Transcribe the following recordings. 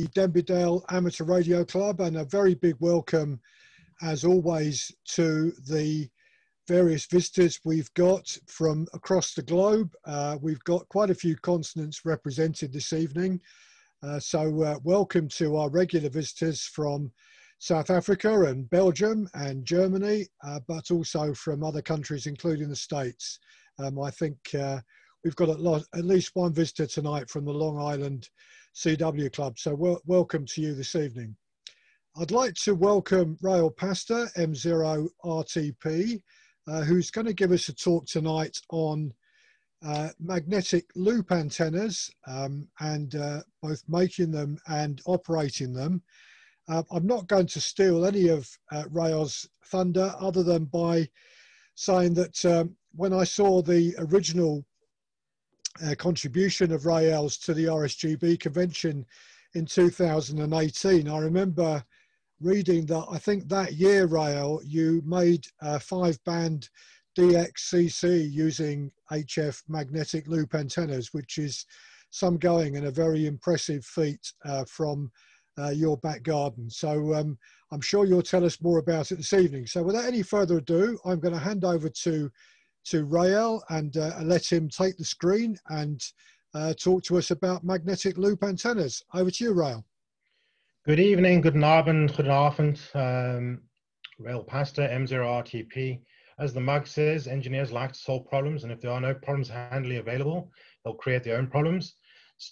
the Denby Dale Amateur Radio Club, and a very big welcome, as always, to the various visitors we've got from across the globe. We've got quite a few continents represented this evening. So welcome to our regular visitors from South Africa and Belgium and Germany, but also from other countries, including the States. I think we've got at least one visitor tonight from the Long Island CW Club. So welcome to you this evening. I'd like to welcome Rael M0RTP, who's going to give us a talk tonight on magnetic loop antennas and both making them and operating them. I'm not going to steal any of Rael's thunder, other than by saying that when I saw the original contribution of Rael's to the RSGB convention in 2018, I remember reading that I think that year, Rael, you made a 5-band DXCC using HF magnetic loop antennas, which is some going and a very impressive feat from your back garden. So I'm sure you'll tell us more about it this evening. So without any further ado, I'm going to hand over to Rael and let him take the screen and talk to us about magnetic loop antennas. Over to you, Rael. Good evening, good Abend, goedenavond. Rael M0RTP. As the mug says, engineers like to solve problems, and if there are no problems handily available, they'll create their own problems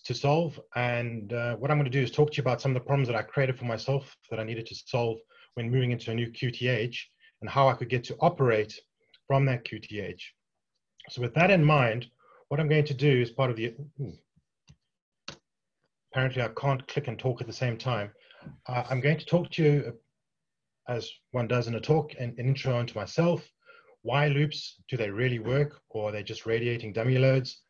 to solve. And what I'm going to do is talk to you about some of the problems that I created for myself that I needed to solve when moving into a new QTH, and how I could get to operate from that QTH. So with that in mind, what I'm going to do is part of the... Apparently I can't click and talk at the same time. I'm going to talk to you, as one does in a talk, an intro into myself. Why loops? Do they really work, or are they just radiating dummy loads?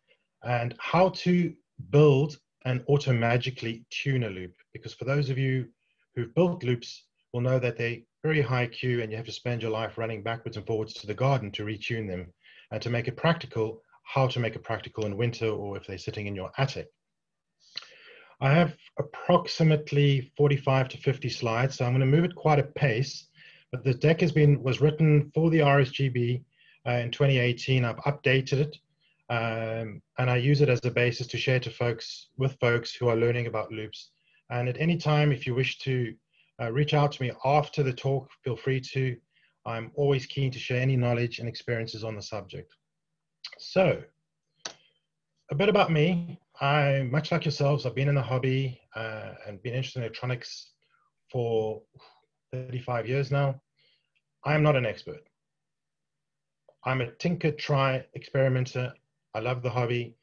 And how to build and automagically tune a loop. Because for those of you who've built loops will know that they're very high Q, and you have to spend your life running backwards and forwards to the garden to retune them. And to make it practical, how to make it practical in winter, or if they're sitting in your attic. I have approximately 45 to 50 slides, so I'm going to move at quite a pace. But the deck was written for the RSGB in 2018. I've updated it, and I use it as a basis to share with folks who are learning about loops. And at any time, if you wish to reach out to me after the talk, feel free to. I'm always keen to share any knowledge and experiences on the subject. So, a bit about me. Much like yourselves, I've been in the hobby and been interested in electronics for 35 years now. I am not an expert. I'm a tinker, try, experimenter. I love the hobby.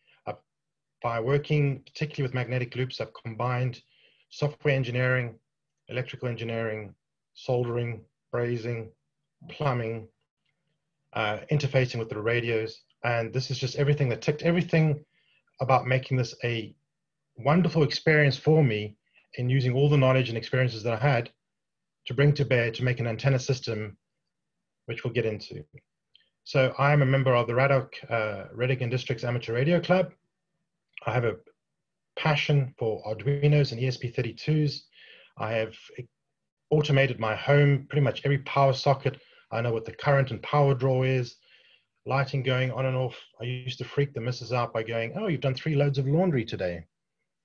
By working particularly with magnetic loops, I've combined software engineering, electrical engineering, soldering, brazing, plumbing, interfacing with the radios. And this is just everything that ticked everything about making this a wonderful experience for me in using all the knowledge and experiences that I had to bring to bear to make an antenna system, which we'll get into. So I am a member of the Reddick and Districts Amateur Radio Club. I have a passion for Arduinos and ESP32s. I have automated my home, pretty much every power socket. I know what the current and power draw is. Lighting going on and off. I used to freak the missus out by going, oh, you've done 3 loads of laundry today.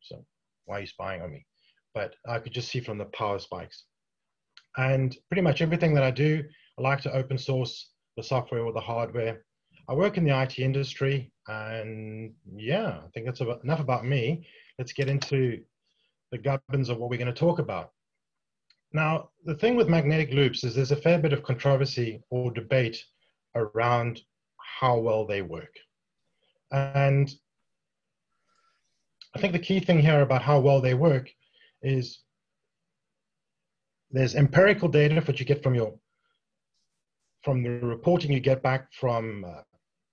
So why are you spying on me? But I could just see from the power spikes. And pretty much everything that I do, I like to open source the software or the hardware. I work in the IT industry, and yeah, I think that's enough about me. Let's get into the gubbins of what we're going to talk about. Now, the thing with magnetic loops is there's a fair bit of controversy or debate around how well they work. And I think the key thing here about how well they work is there's empirical data which you get from the reporting you get back from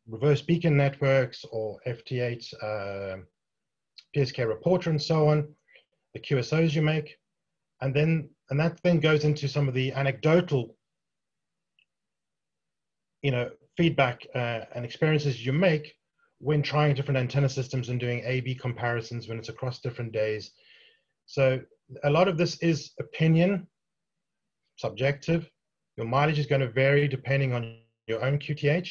reverse beacon networks or FT8 PSK reporter and so on, the QSOs you make, and that then goes into some of the anecdotal feedback and experiences you make when trying different antenna systems and doing A/B comparisons when it's across different days. So a lot of this is opinion, subjective. Your mileage is going to vary depending on your own QTH.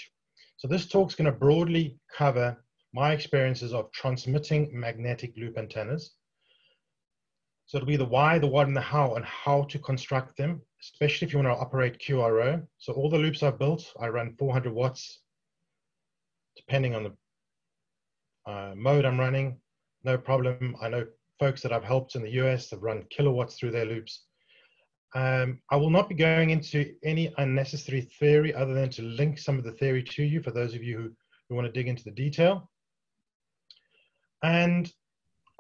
So this talk's going to broadly cover my experiences of transmitting magnetic loop antennas. So it'll be the why, the what, and the how, and how to construct them, especially if you want to operate QRO. So all the loops I've built, I run 400 watts, depending on the mode I'm running. No problem. I know folks that I've helped in the US that run kilowatts through their loops. I will not be going into any unnecessary theory other than to link some of the theory to you for those of you who want to dig into the detail. And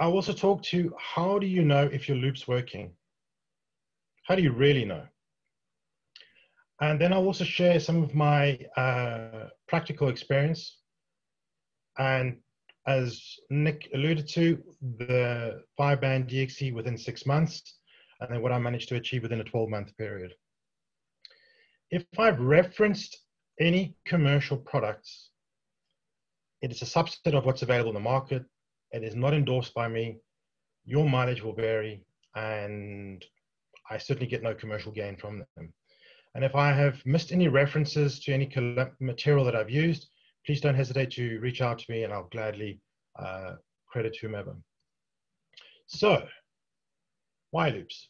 I'll also talk to how do you know if your loop's working? How do you really know? And then I'll also share some of my practical experience. And as Nick alluded to, the 5-band DXC within 6 months, and then what I managed to achieve within a 12-month period. If I've referenced any commercial products, it is a subset of what's available in the market. It is not endorsed by me. Your mileage will vary, and I certainly get no commercial gain from them. And if I have missed any references to any material that I've used, please don't hesitate to reach out to me, and I'll gladly credit whomever. So, why loops?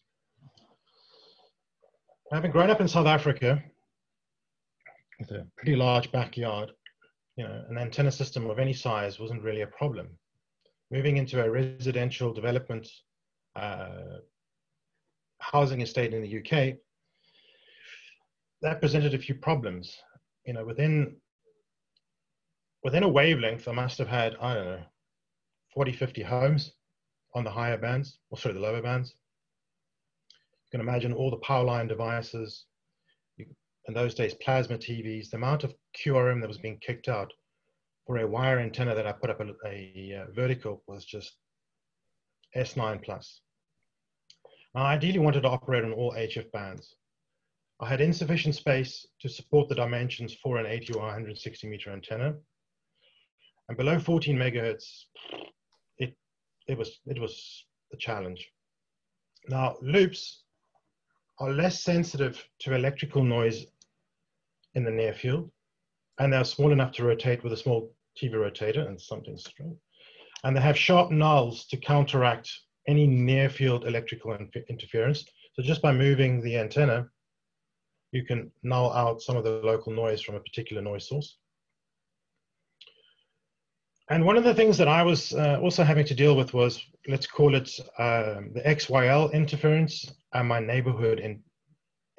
Having grown up in South Africa with a pretty large backyard, you know, an antenna system of any size wasn't really a problem. Moving into a residential development housing estate in the UK, that presented a few problems. You know, within a wavelength, I must have had, I don't know, 40, 50 homes on the higher bands, or sorry, the lower bands. You can imagine all the power line devices, in those days, plasma TVs, the amount of QRM that was being kicked out for a wire antenna that I put up a vertical was just S9 plus. Now, I ideally wanted to operate on all HF bands. I had insufficient space to support the dimensions for an 80 or 160 meter antenna. And below 14 megahertz, it was a challenge. Now, loops are less sensitive to electrical noise in the near field, and they're small enough to rotate with a small TV rotator and something straight. And they have sharp nulls to counteract any near field electrical interference. So just by moving the antenna, you can null out some of the local noise from a particular noise source. And one of the things that I was also having to deal with was, let's call it the XYL interference and my neighborhood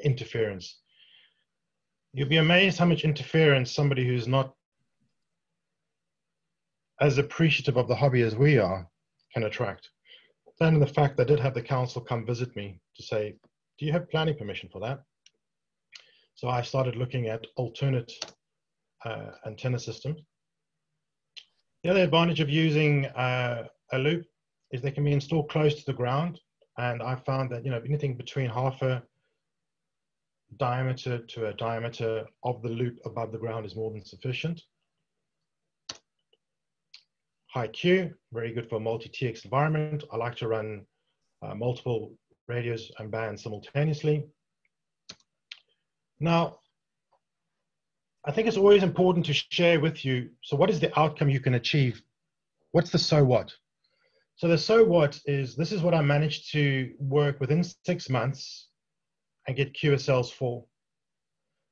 interference. You'll be amazed how much interference somebody who's not as appreciative of the hobby as we are can attract. Then the fact that I did have the council come visit me to say, do you have planning permission for that? So I started looking at alternate antenna systems. The other advantage of using a loop is they can be installed close to the ground. And I found that, you know, anything between half a diameter to a diameter of the loop above the ground is more than sufficient. High Q, very good for a multi-TX environment. I like to run multiple radios and bands simultaneously. Now, I think it's always important to share with you, so what is the outcome you can achieve? What's the so what? So the so what is, this is what I managed to work within 6 months and get QSLs for.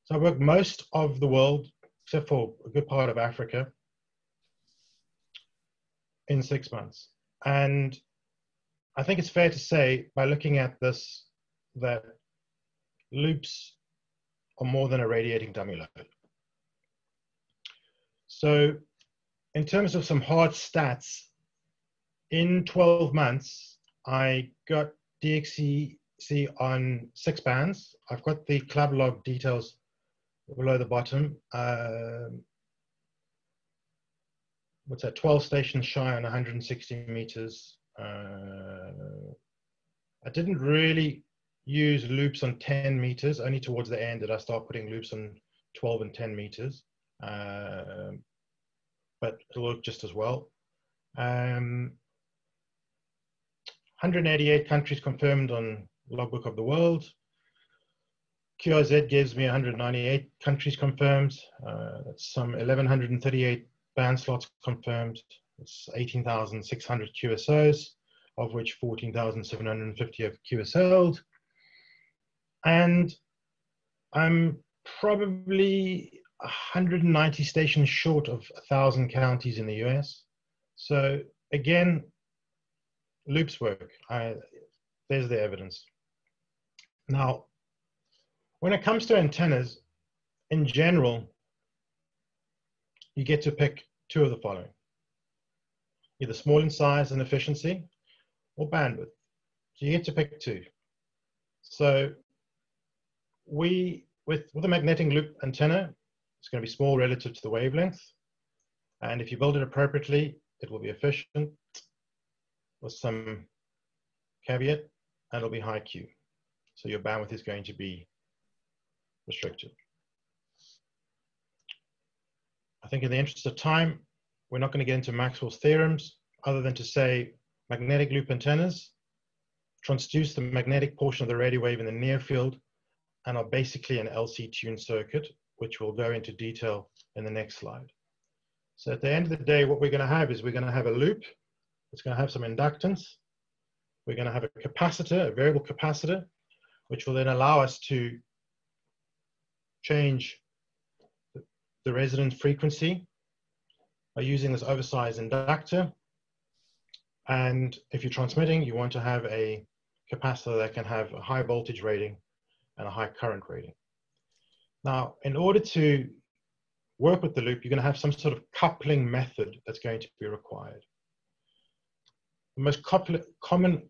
So I worked most of the world, except for a good part of Africa, in 6 months. And I think it's fair to say, by looking at this, that loops are more than a radiating dummy load. So in terms of some hard stats, in 12 months, I got DXC on 6 bands. I've got the club log details below the bottom. What's that, 12 stations shy on 160 meters. I didn't really use loops on 10 meters, only towards the end did I start putting loops on 12 and 10 meters. But it'll work just as well. 188 countries confirmed on Logbook of the World. QRZ gives me 198 countries confirmed. That's some 1,138 band slots confirmed. It's 18,600 QSOs, of which 14,750 have QSL'd. And I'm probably 190 stations short of 1,000 counties in the US. So again, loops work. There's the evidence. Now, when it comes to antennas, in general, you get to pick two of the following: either small in size and efficiency, or bandwidth. So you get to pick two. So with a magnetic loop antenna, it's going to be small relative to the wavelength. And if you build it appropriately, it will be efficient with some caveat, and it'll be high Q. So your bandwidth is going to be restricted. I think in the interest of time, we're not going to get into Maxwell's theorems, other than to say magnetic loop antennas transduce the magnetic portion of the radio wave in the near field and are basically an LC tuned circuit, which we'll go into detail in the next slide. So at the end of the day, what we're going to have is we're going to have a loop. It's going to have some inductance. We're going to have a capacitor, a variable capacitor, which will then allow us to change the resonant frequency by using this oversized inductor. And if you're transmitting, you want to have a capacitor that can have a high voltage rating and a high current rating. Now, in order to work with the loop, you're going to have some sort of coupling method that's going to be required. The most common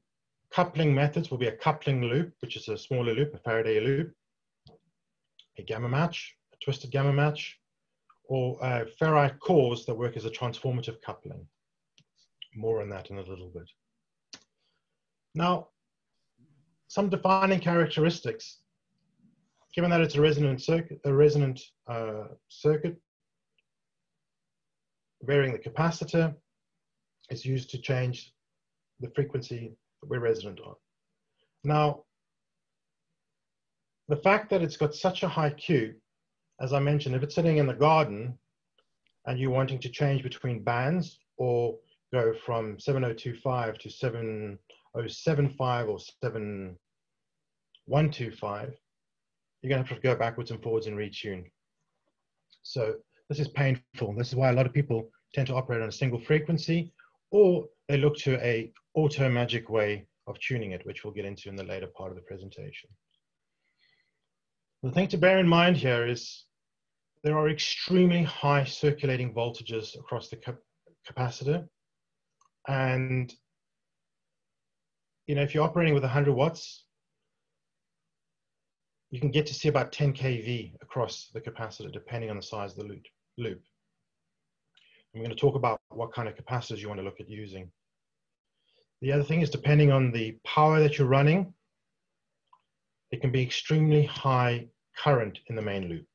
coupling methods will be a coupling loop, which is a smaller loop, a Faraday loop, a gamma match, a twisted gamma match, or ferrite cores that work as a transformative coupling. More on that in a little bit. Now, some defining characteristics. Given that it's a resonant circuit, varying the capacitor is used to change the frequency that we're resonant on. Now, the fact that it's got such a high Q, as I mentioned, if it's sitting in the garden and you're wanting to change between bands or go from 7025 to 7075 or 7125, you're going to have to go backwards and forwards and retune. So this is painful. This is why a lot of people tend to operate on a single frequency, or they look to a auto magic way of tuning it, which we'll get into in the later part of the presentation. The thing to bear in mind here is there are extremely high circulating voltages across the capacitor. And if you're operating with 100 watts, you can get to see about 10 kV across the capacitor, depending on the size of the loop. I'm going to talk about what kind of capacitors you want to look at using. The other thing is, depending on the power that you're running, it can be extremely high current in the main loop,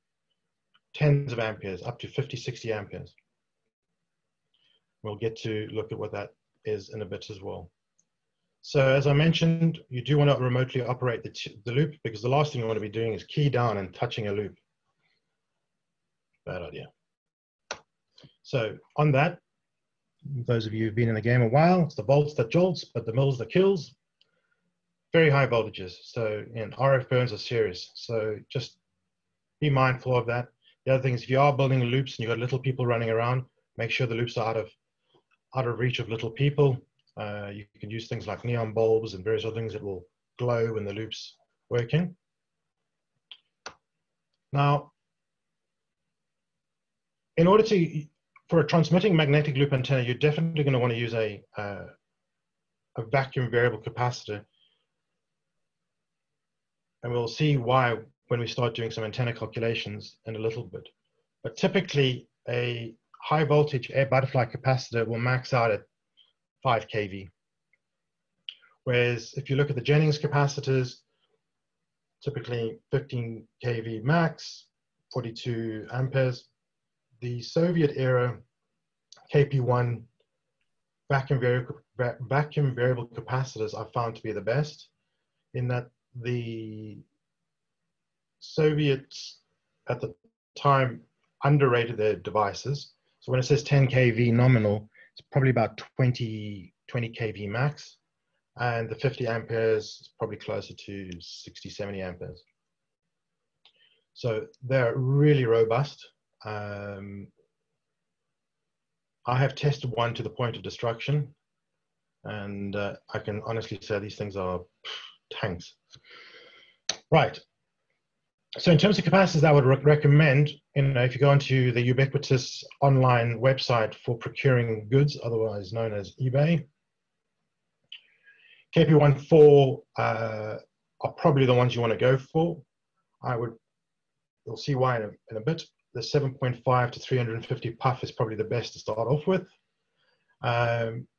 tens of amperes, up to 50, 60 amperes. We'll get to look at what that is in a bit as well. So as I mentioned, you do want to remotely operate the loop, because the last thing you want to be doing is key down and touching a loop. Bad idea. So on that, those of you who've been in the game a while, it's the volts that jolts, but the mils that kills. Very high voltages. So RF burns are serious. So just be mindful of that. The other thing is, if you are building loops and you've got little people running around, make sure the loops are out of reach of little people. You can use things like neon bulbs and various other things that will glow when the loop's working. Now, in order for a transmitting magnetic loop antenna, you're definitely going to want to use a vacuum variable capacitor. And we'll see why when we start doing some antenna calculations in a little bit. But typically, a high voltage air butterfly capacitor will max out at 5 kV. Whereas if you look at the Jennings capacitors, typically 15 kV max, 42 amperes. The Soviet era KP1 vacuum variable capacitors I found to be the best, in that the Soviets at the time underrated their devices. So when it says 10 kV nominal, it's probably about 20 kV max, and the 50 amperes is probably closer to 60, 70 amperes. So they're really robust. I have tested one to the point of destruction, and I can honestly say these things are tanks. Right. So in terms of capacitors, I would recommend, if you go onto the ubiquitous online website for procuring goods, otherwise known as eBay, KP14 are probably the ones you want to go for. You'll see why in a bit. The 7.5 to 350 puff is probably the best to start off with.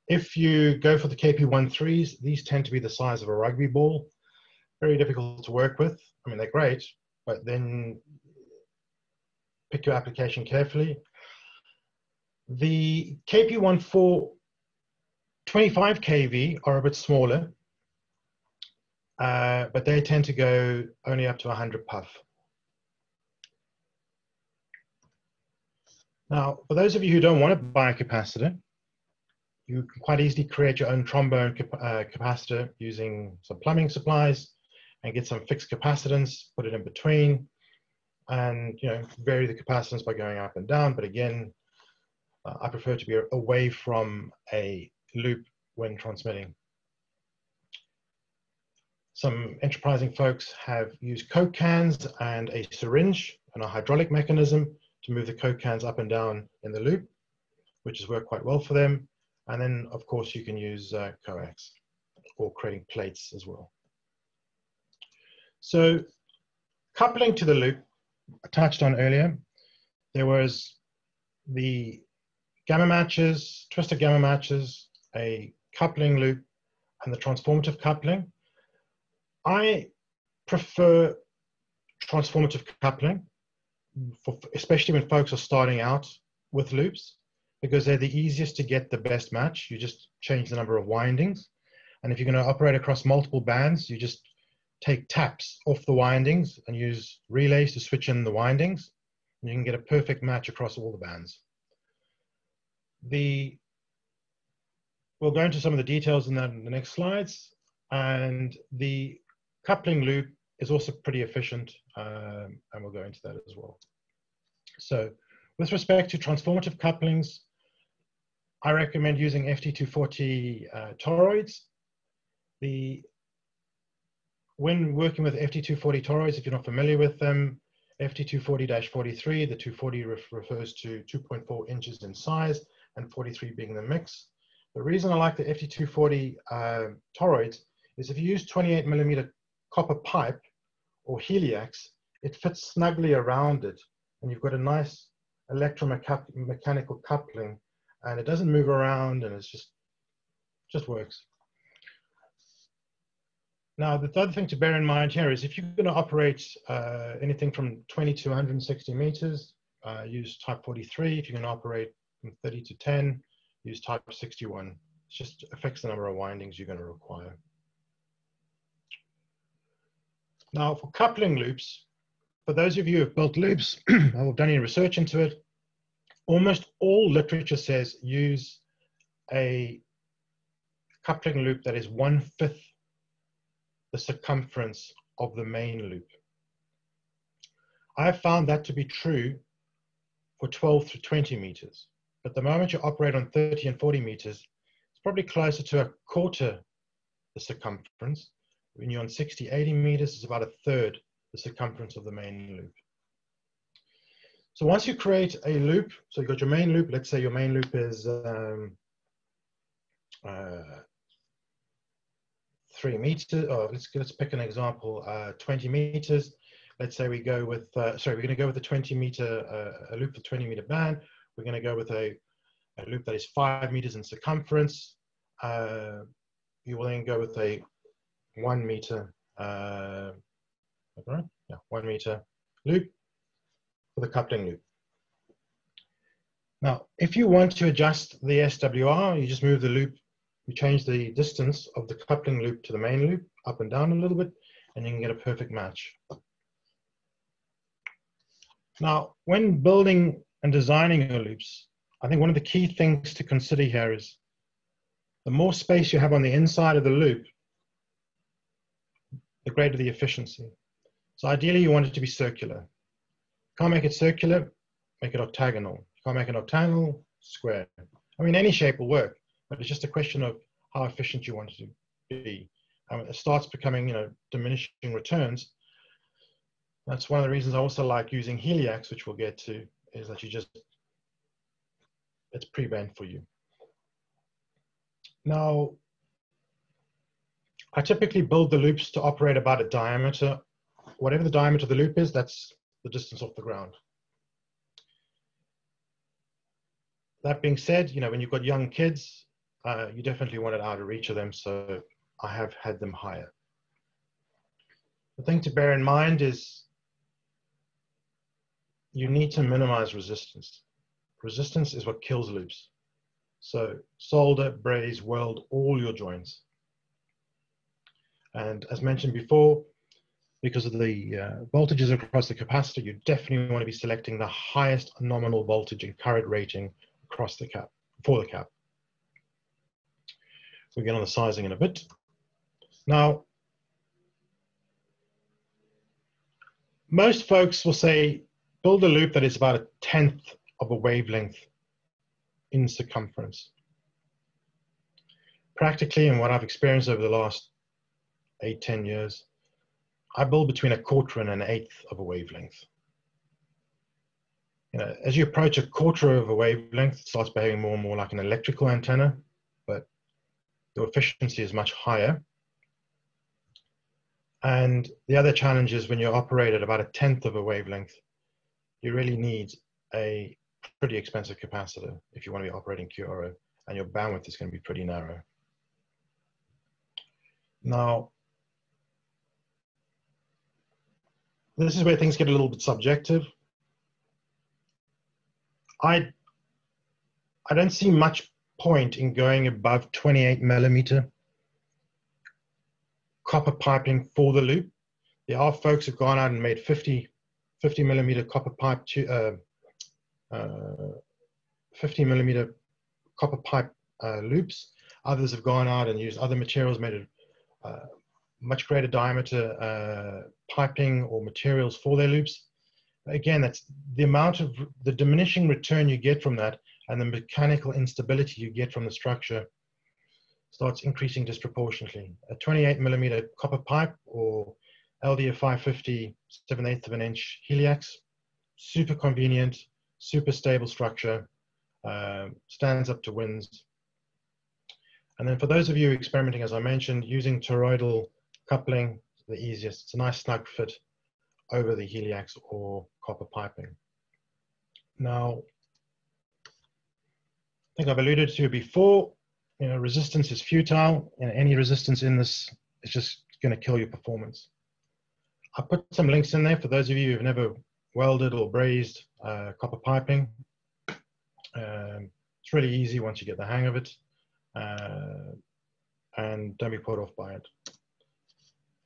If you go for the KP13s, these tend to be the size of a rugby ball. Very difficult to work with. I mean, they're great, but then pick your application carefully. The KP14 25 kV are a bit smaller, but they tend to go only up to 100 puff. Now, for those of you who don't want to buy a capacitor, you can quite easily create your own trombone capacitor using some plumbing supplies and get some fixed capacitance, put it in between, and vary the capacitance by going up and down. But again, I prefer to be away from a loop when transmitting. Some enterprising folks have used Coke cans and a syringe and a hydraulic mechanism to move the Coke cans up and down in the loop, which has worked quite well for them. And then, of course, you can use coax or creating plates as well. So coupling to the loop, I touched on earlier, there was the gamma matches, twisted gamma matches, a coupling loop, and the transformative coupling. I prefer transformative coupling, especially when folks are starting out with loops, because they're the easiest to get the best match. You just change the number of windings. And if you're going to operate across multiple bands, you just take taps off the windings and use relays to switch in the windings. And you can get a perfect match across all the bands. We'll go into some of the details in the next slides. And the coupling loop is also pretty efficient, and we'll go into that as well. So with respect to transformative couplings, I recommend using FT240 toroids. When working with FT240 toroids, if you're not familiar with them, FT240-43, the 240 refers to 2.4 inches in size, and 43 being the mix. The reason I like the FT240 toroids is if you use 28mm copper pipe or heliax, it fits snugly around it, and you've got a nice electromechanical coupling, and it doesn't move around, and it's just works. Now, the other thing to bear in mind here is if you're going to operate anything from 20 to 160 meters, use type 43. If you're going to operate from 30 to 10, use type 61. It just affects the number of windings you're going to require. Now, for coupling loops, for those of you who have built loops or have done any research into it, almost all literature says use a coupling loop that is 1/5 the circumference of the main loop. I have found that to be true for 12 to 20 meters. But the moment you operate on 30 and 40 meters, it's probably closer to 1/4 the circumference. When you're on 60, 80 meters, it's about 1/3 the circumference of the main loop. So once you create a loop, so you've got your main loop, let's say your main loop is 3 meters, or let's pick an example, 20 meters. Let's say we go with, we're going to go with a 20-meter, a loop for 20-meter band. We're going to go with a loop that is 5 meters in circumference. You will then go with a 1 meter, 1 meter loop for the coupling loop. Now, if you want to adjust the SWR, you just move the loop, you change the distance of the coupling loop to the main loop, up and down a little bit, and you can get a perfect match. Now, when building and designing your loops, I think one of the key things to consider here is the more space you have on the inside of the loop, the greater the efficiency. So ideally, you want it to be circular. Can't make it circular, make it octagonal. Can't make it octagonal, square. I mean, any shape will work, but it's just a question of how efficient you want it to be. It starts becoming, diminishing returns. That's one of the reasons I also like using Heliax, which we'll get to, is that it's pre-bent for you. Now, I typically build the loops to operate about a diameter. Whatever the diameter of the loop is, that's the distance off the ground. That being said, when you've got young kids, you definitely want it out of reach of them, so I have had them higher. The thing to bear in mind is you need to minimize resistance. Resistance is what kills loops. So solder, braze, weld all your joints. And as mentioned before, because of the voltages across the capacitor, you definitely want to be selecting the highest nominal voltage and current rating across the cap, for the cap. We'll get on the sizing in a bit. Now, most folks will say, build a loop that is about 1/10 of a wavelength in circumference. Practically, and what I've experienced over the last 8-10 years, I build between 1/4 and 1/8 of a wavelength. As you approach 1/4 of a wavelength, it starts behaving more and more like an electrical antenna, but the efficiency is much higher. And the other challenge is when you operate at about 1/10 of a wavelength, you really need a pretty expensive capacitor if you want to be operating QRO, and your bandwidth is going to be pretty narrow. Now, this is where things get a little bit subjective. I don't see much point in going above 28mm copper piping for the loop. There are folks who've gone out and made 50mm copper pipe, 50mm copper pipe loops. Others have gone out and used other materials, made a much greater diameter piping or materials for their loops. Again, that's the amount of the diminishing return you get from that, and the mechanical instability you get from the structure starts increasing disproportionately. A 28mm copper pipe or LDF 550 7/8 of an inch Heliax, super convenient, super stable structure, stands up to winds. And then for those of you experimenting, as I mentioned, using toroidal coupling, the easiest. It's a nice snug fit over the Heliax or copper piping. Now, I think I've alluded to before, resistance is futile. Any resistance in this is just going to kill your performance. I put some links in there for those of you who've never welded or brazed copper piping. It's really easy once you get the hang of it, and don't be put off by it.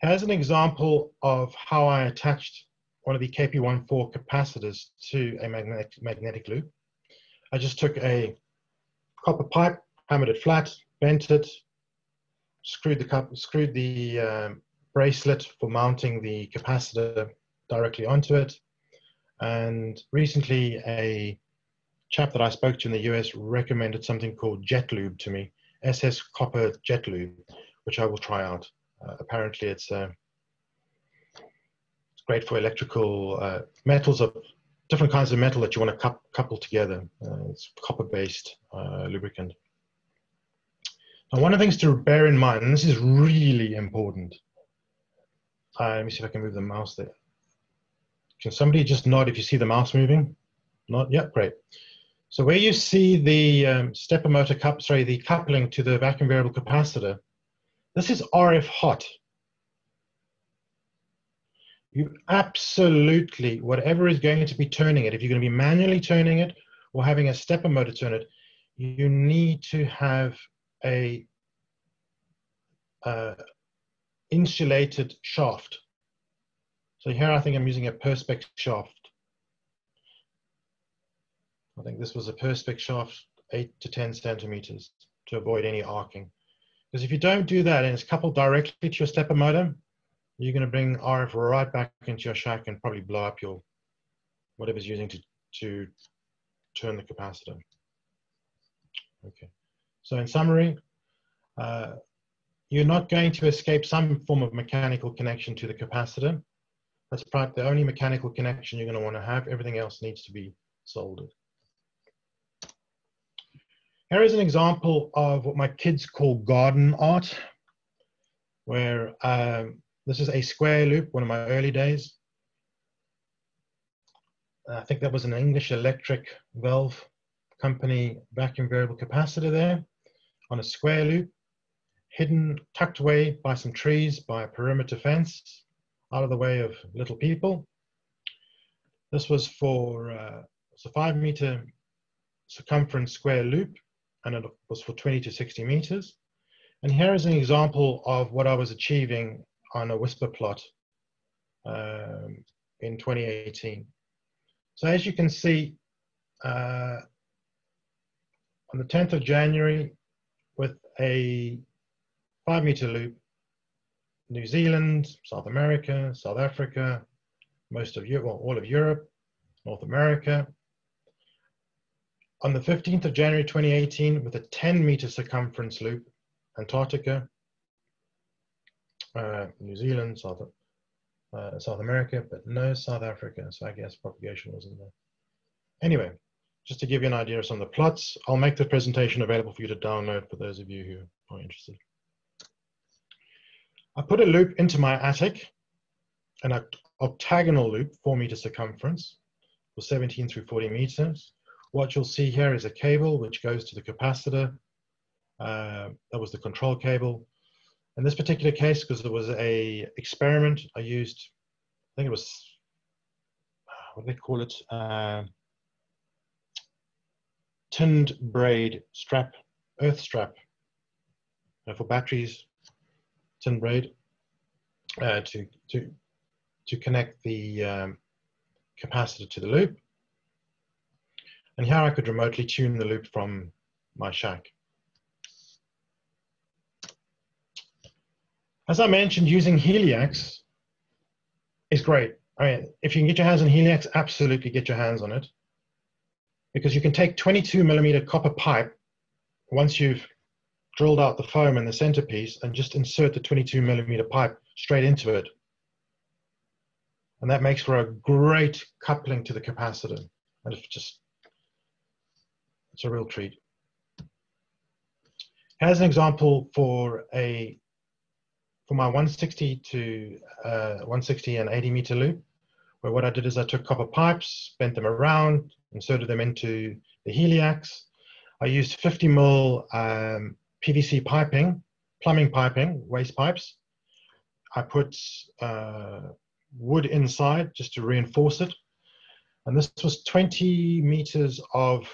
Here's an example of how I attached one of the KP14 capacitors to a magnetic loop. I just took a copper pipe, hammered it flat, bent it, screwed the bracelet for mounting the capacitor directly onto it. And recently, a chap that I spoke to in the US recommended something called Jet Lube to me, SS Copper Jet Lube, which I will try out. Apparently, it's great for electrical metals of different kinds of metal that you want to couple together. It's copper-based lubricant. Now, one of the things to bear in mind, and this is really important. Let me see if I can move the mouse there. Can somebody just nod if you see the mouse moving? Nod? Yeah, great. So where you see the stepper motor the coupling to the vacuum variable capacitor, this is RF hot. You absolutely, whatever is going to be turning it, if you're going to be manually turning it or having a stepper motor turn it, you need to have a insulated shaft. So here I think I'm using a Perspex shaft. I think this was a Perspex shaft, 8 to 10 centimeters, to avoid any arcing. Because if you don't do that and it's coupled directly to your stepper motor, you're going to bring RF right back into your shack and probably blow up your whatever's using to turn the capacitor. Okay, so in summary, you're not going to escape some form of mechanical connection to the capacitor. That's probably the only mechanical connection you're going to want to have. Everything else needs to be soldered. Here is an example of what my kids call garden art, where this is a square loop, one of my early days. I think that was an English Electric Valve Company vacuum variable capacitor there on a square loop, hidden, tucked away by some trees, by a perimeter fence, out of the way of little people. This was for it's a 5-meter circumference square loop, and it was for 20 to 60 meters. And here is an example of what I was achieving on a whisper plot in 2018. So as you can see, on the 10th of January, with a 5-meter loop, New Zealand, South America, South Africa, most of Europe, well, all of Europe, North America. On the 15th of January 2018, with a 10-meter circumference loop, Antarctica, New Zealand, South America, but no South Africa, so I guess propagation wasn't there. Anyway, just to give you an idea of some of the plots, I'll make the presentation available for you to download for those of you who are interested. I put a loop into my attic, an octagonal loop, 4-meter circumference, for 17 through 40 meters. What you'll see here is a cable which goes to the capacitor. That was the control cable. In this particular case, because there was a experiment, I used, I think it was, what do they call it? Tinned braid strap, earth strap for batteries, tin braid to connect the capacitor to the loop. And here I could remotely tune the loop from my shack. As I mentioned, using Heliax is great. I mean, if you can get your hands on Heliax, absolutely get your hands on it. Because you can take 22mm copper pipe, once you've drilled out the foam and the centerpiece, and just insert the 22mm pipe straight into it. And that makes for a great coupling to the capacitor. And it's a real treat. Here's an example for my 160 and 80-meter loop, where what I did is I took copper pipes, bent them around, inserted them into the Heliax. I used 50mm PVC piping, plumbing piping, waste pipes. I put wood inside just to reinforce it. And this was 20 meters of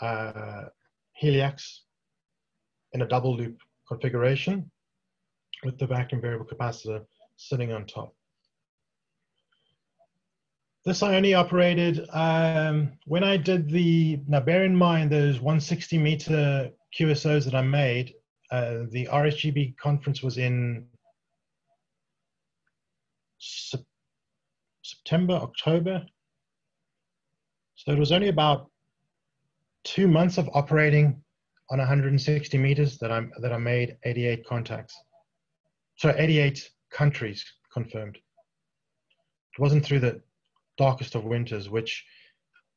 Heliax in a double loop configuration with the vacuum variable capacitor sitting on top. This I only operated when I did now bear in mind those 160-meter QSOs that I made, the RSGB conference was in September, October. So it was only about 2 months of operating on 160 meters that I made 88 contacts. So 88 countries confirmed. It wasn't through the darkest of winters, which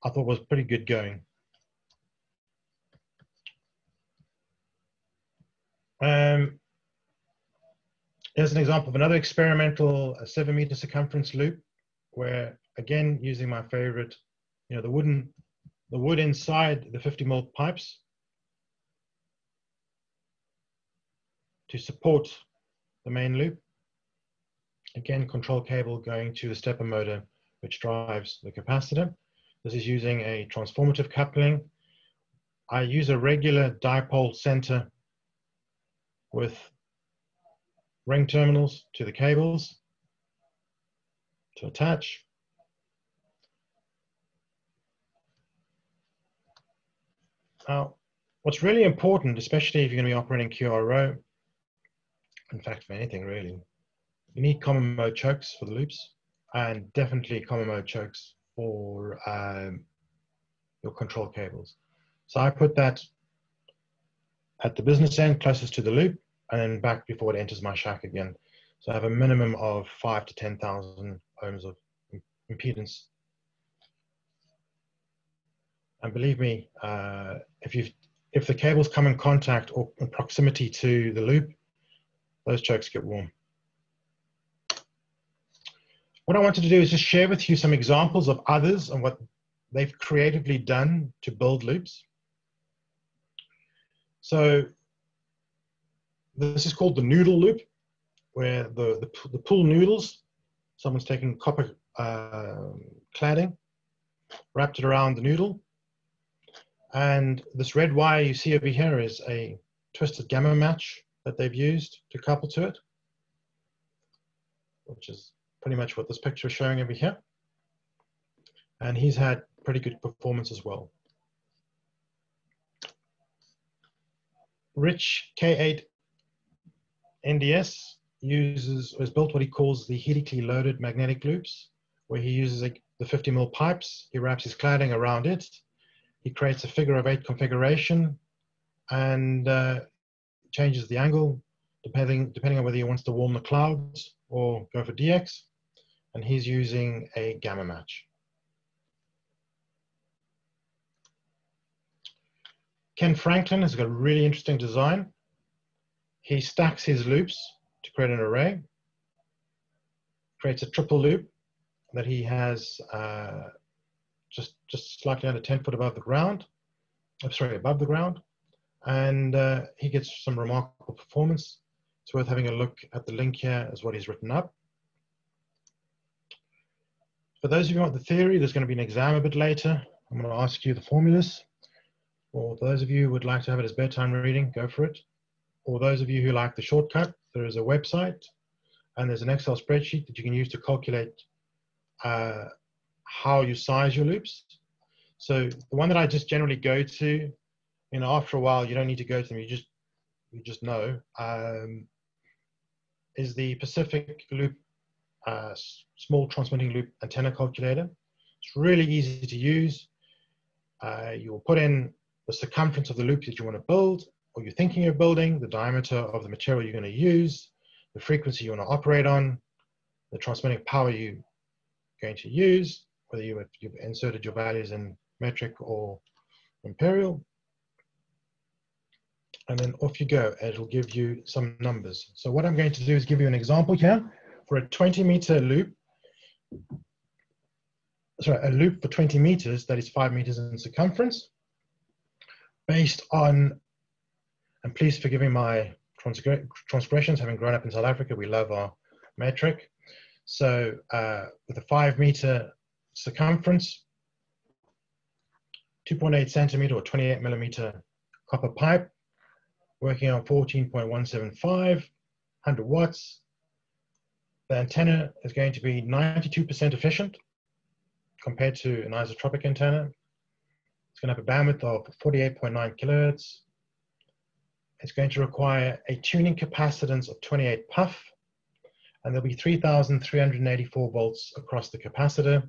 I thought was pretty good going. Here's an example of another experimental 7-meter circumference loop, where again using my favorite, the wood inside the 50mm pipes to support the main loop. Again, control cable going to the stepper motor, which drives the capacitor. This is using a transformative coupling. I use a regular dipole center with ring terminals to the cables to attach. Now, what's really important, especially if you're going to be operating QRO, in fact, for anything really, you need common mode chokes for the loops, and definitely common mode chokes for your control cables. So I put that at the business end closest to the loop, and then back before it enters my shack again. So I have a minimum of 5,000 to 10,000 ohms of impedance. And believe me, if the cables come in contact or in proximity to the loop, those chokes get warm. What I wanted to do is just share with you some examples of others and what they've creatively done to build loops. So this is called the Noodle loop, where the pull noodles, someone's taken copper cladding, wrapped it around the noodle. And this red wire you see over here is a twisted gamma match that they've used to couple to it, which is pretty much what this picture is showing over here. And he's had pretty good performance as well. Rich K8 NDS has built what he calls the helically loaded magnetic loops, where he uses the 50mm pipes. He wraps his cladding around it. He creates a figure-of-8 configuration and changes the angle depending on whether he wants to warm the clouds or go for DX. And he's using a gamma match. Ken Franklin has got a really interesting design. He stacks his loops to create an array, creates a triple loop that he has just slightly under 10 foot above the ground. I'm sorry, above the ground. And he gets some remarkable performance. It's worth having a look at the link here as what he's written up. For those of you who want the theory, there's going to be an exam a bit later. I'm going to ask you the formulas. Or for those of you who would like to have it as bedtime reading, go for it. Or those of you who like the shortcut, there is a website and there's an Excel spreadsheet that you can use to calculate how you size your loops. So the one that I just generally go to, after a while, you don't need to go to them, you just know, is the Pacific Loop small transmitting loop antenna calculator. It's really easy to use. You'll put in the circumference of the loop that you want to build, or you're thinking of building, the diameter of the material you're going to use, the frequency you want to operate on, the transmitting power you're going to use, whether you've inserted your values in metric or imperial. And then off you go. It'll give you some numbers. So what I'm going to do is give you an example here for a 20-meter loop. Sorry, a loop for 20 meters, that is 5 meters in circumference, based on, and please forgive me my transgressions, having grown up in South Africa, we love our metric. So with a 5-meter circumference, 2.8 centimeter or 28 millimeter copper pipe, working on 14.175, 100 watts. The antenna is going to be 92% efficient compared to an isotropic antenna. It's going to have a bandwidth of 48.9 kilohertz. It's going to require a tuning capacitance of 28 puff, and there'll be 3,384 volts across the capacitor,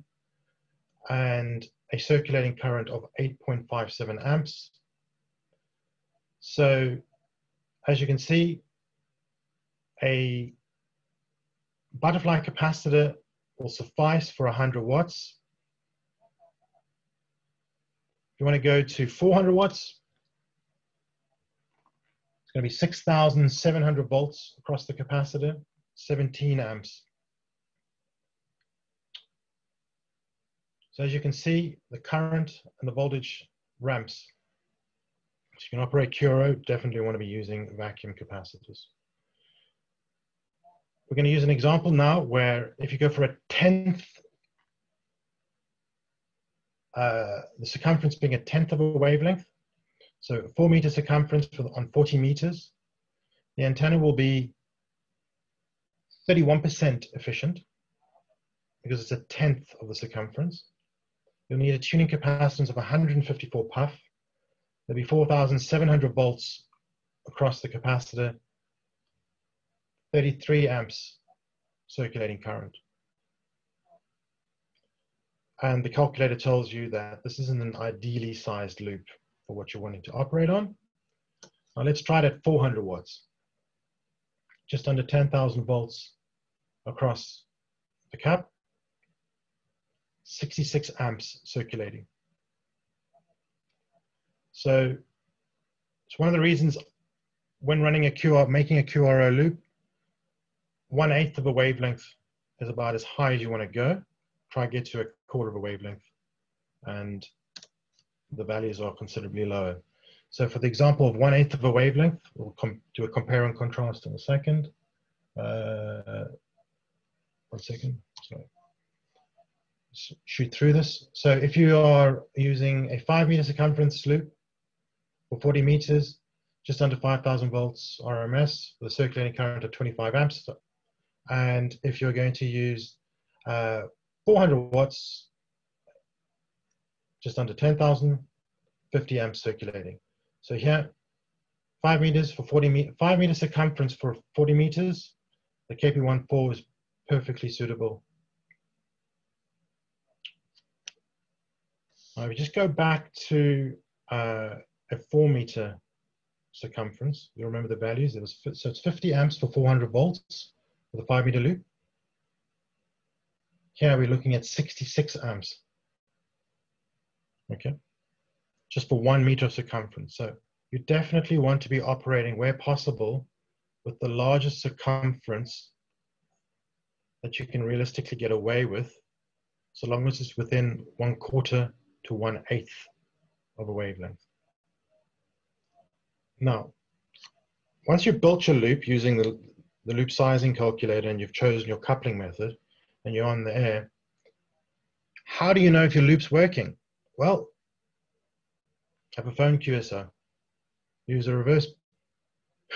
and a circulating current of 8.57 amps. So, as you can see, a butterfly capacitor will suffice for 100 watts. If you want to go to 400 watts, it's going to be 6,700 volts across the capacitor, 17 amps. So as you can see, the current and the voltage ramps. If you can operate QRO, definitely want to be using vacuum capacitors. We're going to use an example now where if you go for a 10th the circumference being 1/10 of a wavelength. So 4 meter circumference on 40 meters. The antenna will be 31% efficient because it's 1/10 of the circumference. You'll need a tuning capacitance of 154 puff. There'll be 4,700 volts across the capacitor, 33 amps circulating current. And the calculator tells you that this isn't an ideally sized loop for what you're wanting to operate on. Now let's try it at 400 watts. Just under 10,000 volts across the cap, 66 amps circulating. So it's one of the reasons when running making a QRO loop, 1/8 of a wavelength is about as high as you want to go. Try to get to 1/4 of a wavelength, and the values are considerably lower. So for the example of 1/8 of a wavelength, we'll do a compare and contrast in a second. 1 second, sorry. Shoot through this. So if you are using a 5 meter circumference loop for 40 meters, just under 5,000 volts RMS with a circulating current of 25 amps. And if you're going to use 400 watts, just under 10,000, 50 amps circulating. So here, 5 meters for 5 meter circumference for 40 meters, the KP14 is perfectly suitable. Now, if we just go back to a 4 meter circumference, you'll remember the values. So it's 50 amps for 400 volts with a 5 meter loop. Here we're looking at 66 amps. Okay, just for 1 meter of circumference. So you definitely want to be operating where possible with the largest circumference that you can realistically get away with, so long as it's within 1/4 to 1/8 of a wavelength. Now, once you've built your loop using the loop sizing calculator and you've chosen your coupling method and you're on the air, how do you know if your loop's working? Well, have a phone QSO. Use a reverse.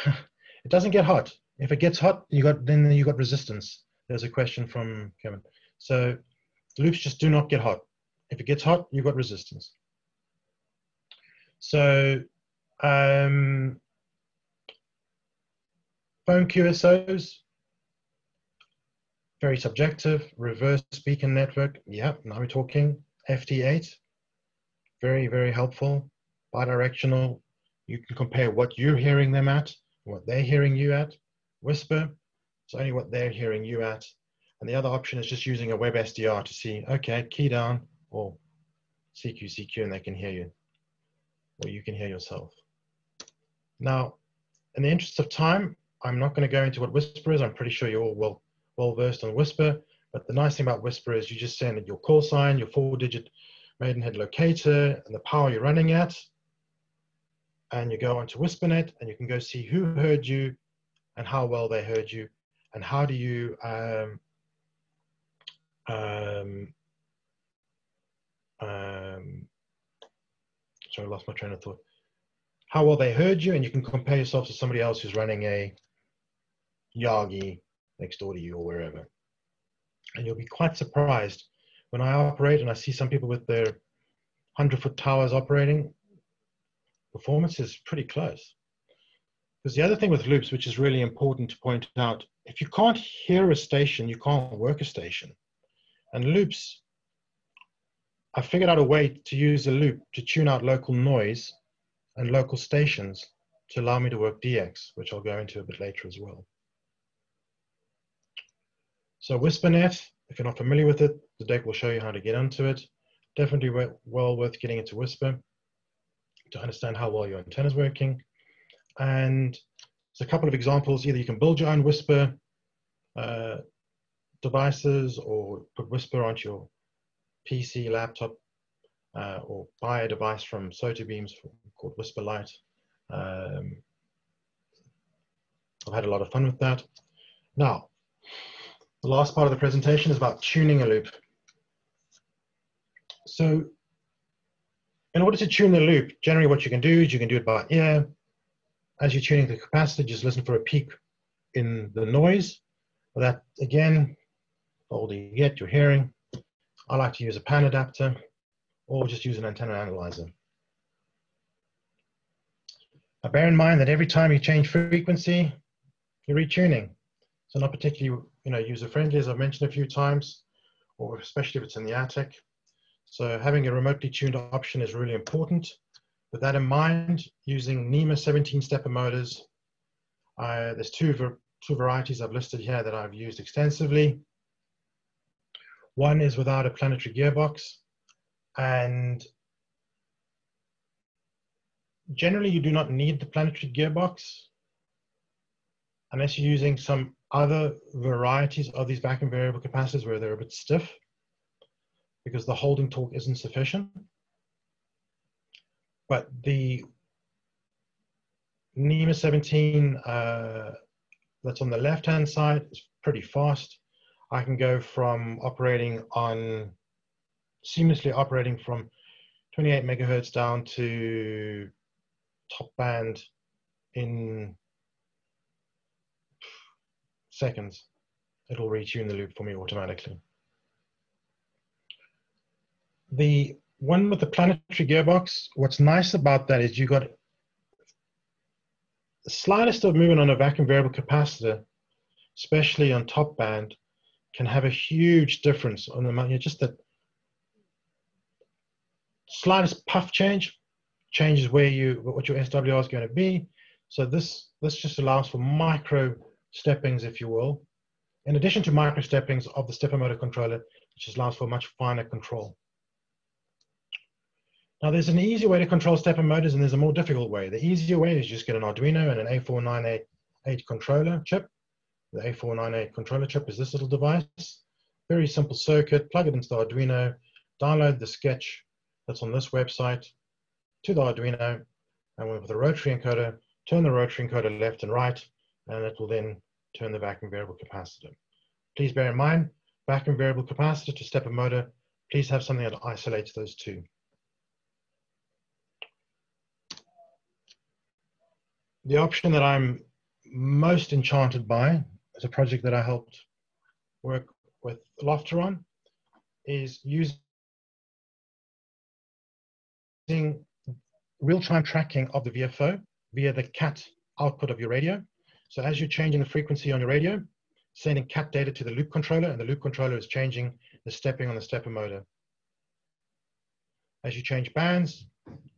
It doesn't get hot. If it gets hot, then you got resistance. There's a question from Kevin. So loops just do not get hot. If it gets hot, you've got resistance. So phone QSOs, very subjective. Reverse beacon network, yeah, now we're talking. FT8, very, very helpful. Bidirectional, you can compare what you're hearing them at, what they're hearing you at. Whisper, it's only what they're hearing you at. And the other option is just using a web SDR to see, okay, key down or CQ, and they can hear you, or you can hear yourself. Now, in the interest of time, I'm not going to go into what Whisper is. I'm pretty sure you're all well versed on Whisper, but the nice thing about Whisper is you just send your call sign, your 4-digit Maidenhead locator, and the power you're running at, and you go onto WhisperNet, and you can go see who heard you and how well they heard you, and how do you sorry, I lost my train of thought. How well they heard you, and you can compare yourself to somebody else who's running a Yagi next door to you or wherever. And you'll be quite surprised when I operate and I see some people with their 100-foot towers operating, performance is pretty close. Because the other thing with loops, which is really important to point out, if you can't hear a station, you can't work a station. And loops, I figured out a way to use a loop to tune out local noise and local stations to allow me to work DX, which I'll go into a bit later as well. So WhisperNet, if you're not familiar with it, the deck will show you how to get onto it. Definitely well worth getting into Whisper to understand how well your antenna is working. And there's a couple of examples. Either you can build your own Whisper devices, or put Whisper onto your PC, laptop, or buy a device from SotoBeams called Whisper Lite. I've had a lot of fun with that. Now, the last part of the presentation is about tuning a loop. So In order to tune the loop, generally what you can do is you can do it by ear. As you're tuning the capacitor, just listen for a peak in the noise. But that, again, the older you get, your hearing. I like to use a pan adapter or just use an antenna analyzer. Now bear in mind that every time you change frequency, you're retuning. So not particularly, user-friendly, as I've mentioned a few times, or especially if it's in the attic. So having a remotely tuned option is really important. With that in mind, using NEMA 17 stepper motors, there's two varieties I've listed here that I've used extensively. One is without a planetary gearbox, and generally you do not need the planetary gearbox unless you're using some other varieties of these vacuum variable capacitors where they're a bit stiff, because the holding torque isn't sufficient. But the NEMA 17 that's on the left-hand side is pretty fast. I can go from seamlessly operating from 28 megahertz down to top band in seconds. It'll retune the loop for me automatically. The one with the planetary gearbox, what's nice about that is you got the slightest of movement on a vacuum variable capacitor, especially on top band, can have a huge difference on the just the slightest puff changes what your SWR is going to be. So this just allows for micro steppings, if you will, in addition to micro steppings of the stepper motor controller, which just allows for much finer control. Now there's an easy way to control stepper motors and there's a more difficult way. The easier way is just get an Arduino and an A4988 controller chip. The A498 controller chip is this little device. Very simple circuit, plug it into the Arduino, download the sketch that's on this website to the Arduino, and with the rotary encoder, turn the rotary encoder left and right, and it will then turn the vacuum variable capacitor. Please bear in mind, vacuum variable capacitor to stepper motor, please have something that isolates those two. The option that I'm most enchanted by is a project that I helped work with Lofter on, is using real-time tracking of the VFO via the CAT output of your radio. So as you're changing the frequency on your radio, sending CAT data to the loop controller, and the loop controller is changing the stepping on the stepper motor. As you change bands,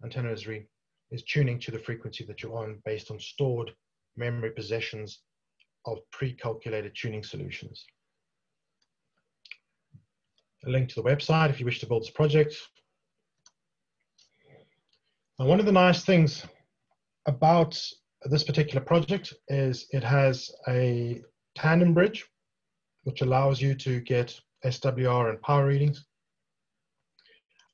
antenna is tuning to the frequency that you're on based on stored memory possessions of pre-calculated tuning solutions. A link to the website if you wish to build this project. Now, one of the nice things about this particular project is it has a tandem bridge, which allows you to get SWR and power readings.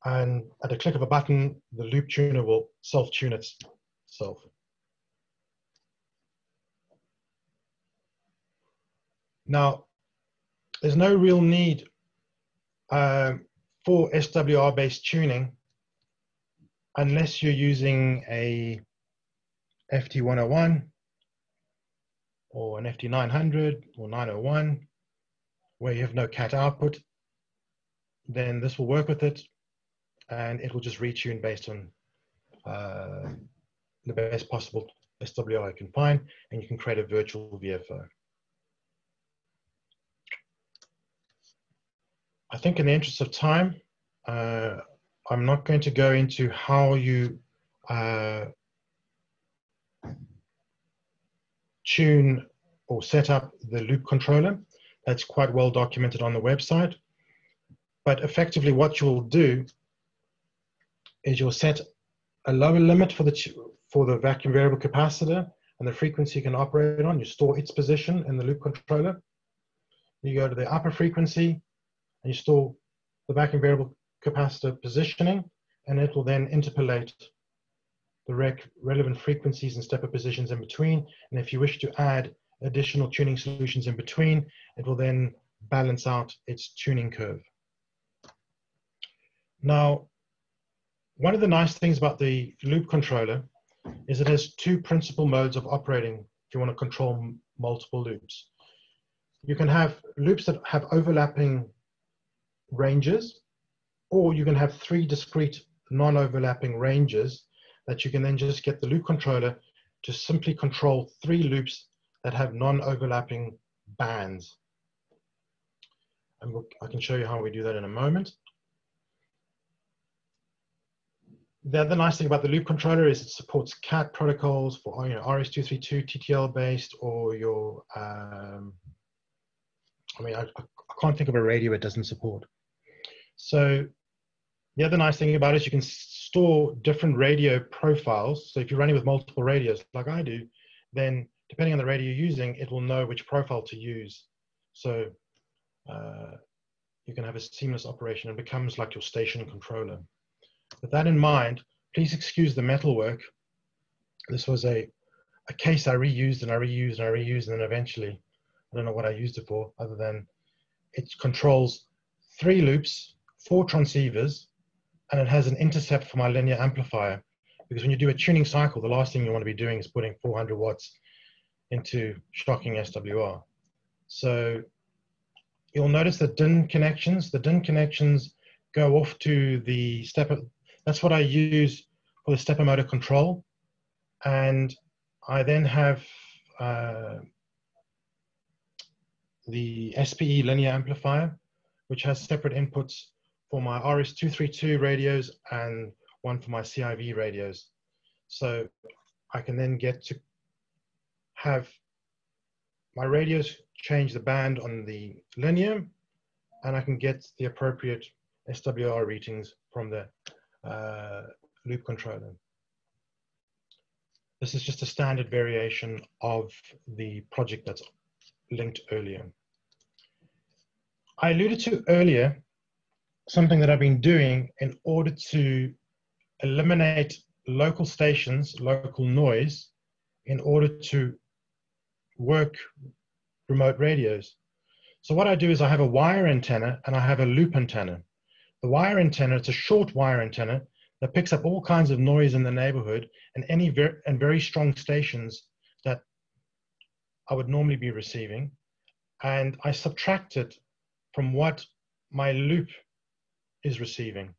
And at a click of a button, the loop tuner will self-tune itself. Now, there's no real need for SWR-based tuning unless you're using a FT101 or an FT900 or 901, where you have no CAT output. Then this will work with it, and it will just retune based on the best possible SWR you can find, and you can create a virtual VFO. I think in the interest of time, I'm not going to go into how you tune or set up the loop controller. That's quite well documented on the website. But effectively what you'll do is you'll set a lower limit for the vacuum variable capacitor and the frequency you can operate on. You store its position in the loop controller. You go to the upper frequency and you store the vacuum variable capacitor positioning, and it will then interpolate the relevant frequencies and stepper positions in between. And if you wish to add additional tuning solutions in between, it will then balance out its tuning curve. Now, one of the nice things about the loop controller is it has two principal modes of operating if you want to control multiple loops. You can have loops that have overlapping ranges, or you can have three discrete non-overlapping ranges that you can then just get the loop controller to simply control three loops that have non-overlapping bands. And I can show you how we do that in a moment. The other nice thing about the loop controller is it supports CAT protocols for RS-232 TTL based, or your, I can't think of a radio it doesn't support. So the other nice thing about it is you can store different radio profiles. So if you're running with multiple radios like I do, then depending on the radio you're using, it will know which profile to use. So you can have a seamless operation. It becomes like your station controller. With that in mind, please excuse the metalwork. This was a case I reused and I reused and I reused, and then eventually, I don't know what I used it for other than it controls 3 loops, 4 transceivers, and it has an intercept for my linear amplifier. Because when you do a tuning cycle, the last thing you want to be doing is putting 400 watts into shocking SWR. So you'll notice the DIN connections. The DIN connections go off to the stepper. That's what I use for the stepper motor control. And I then have the SPE linear amplifier, which has separate inputs for my RS-232 radios and one for my CIV radios. So I can then get to have my radios change the band on the linear, and I can get the appropriate SWR readings from the loop controller. This is just a standard variation of the project that's linked earlier. I alluded to earlier something that I've been doing in order to eliminate local stations, local noise, in order to work remote radios. So what I do is I have a wire antenna and I have a loop antenna. The wire antenna, it's a short wire antenna that picks up all kinds of noise in the neighborhood and any very strong stations that I would normally be receiving. And I subtract it from what my loop is receiving.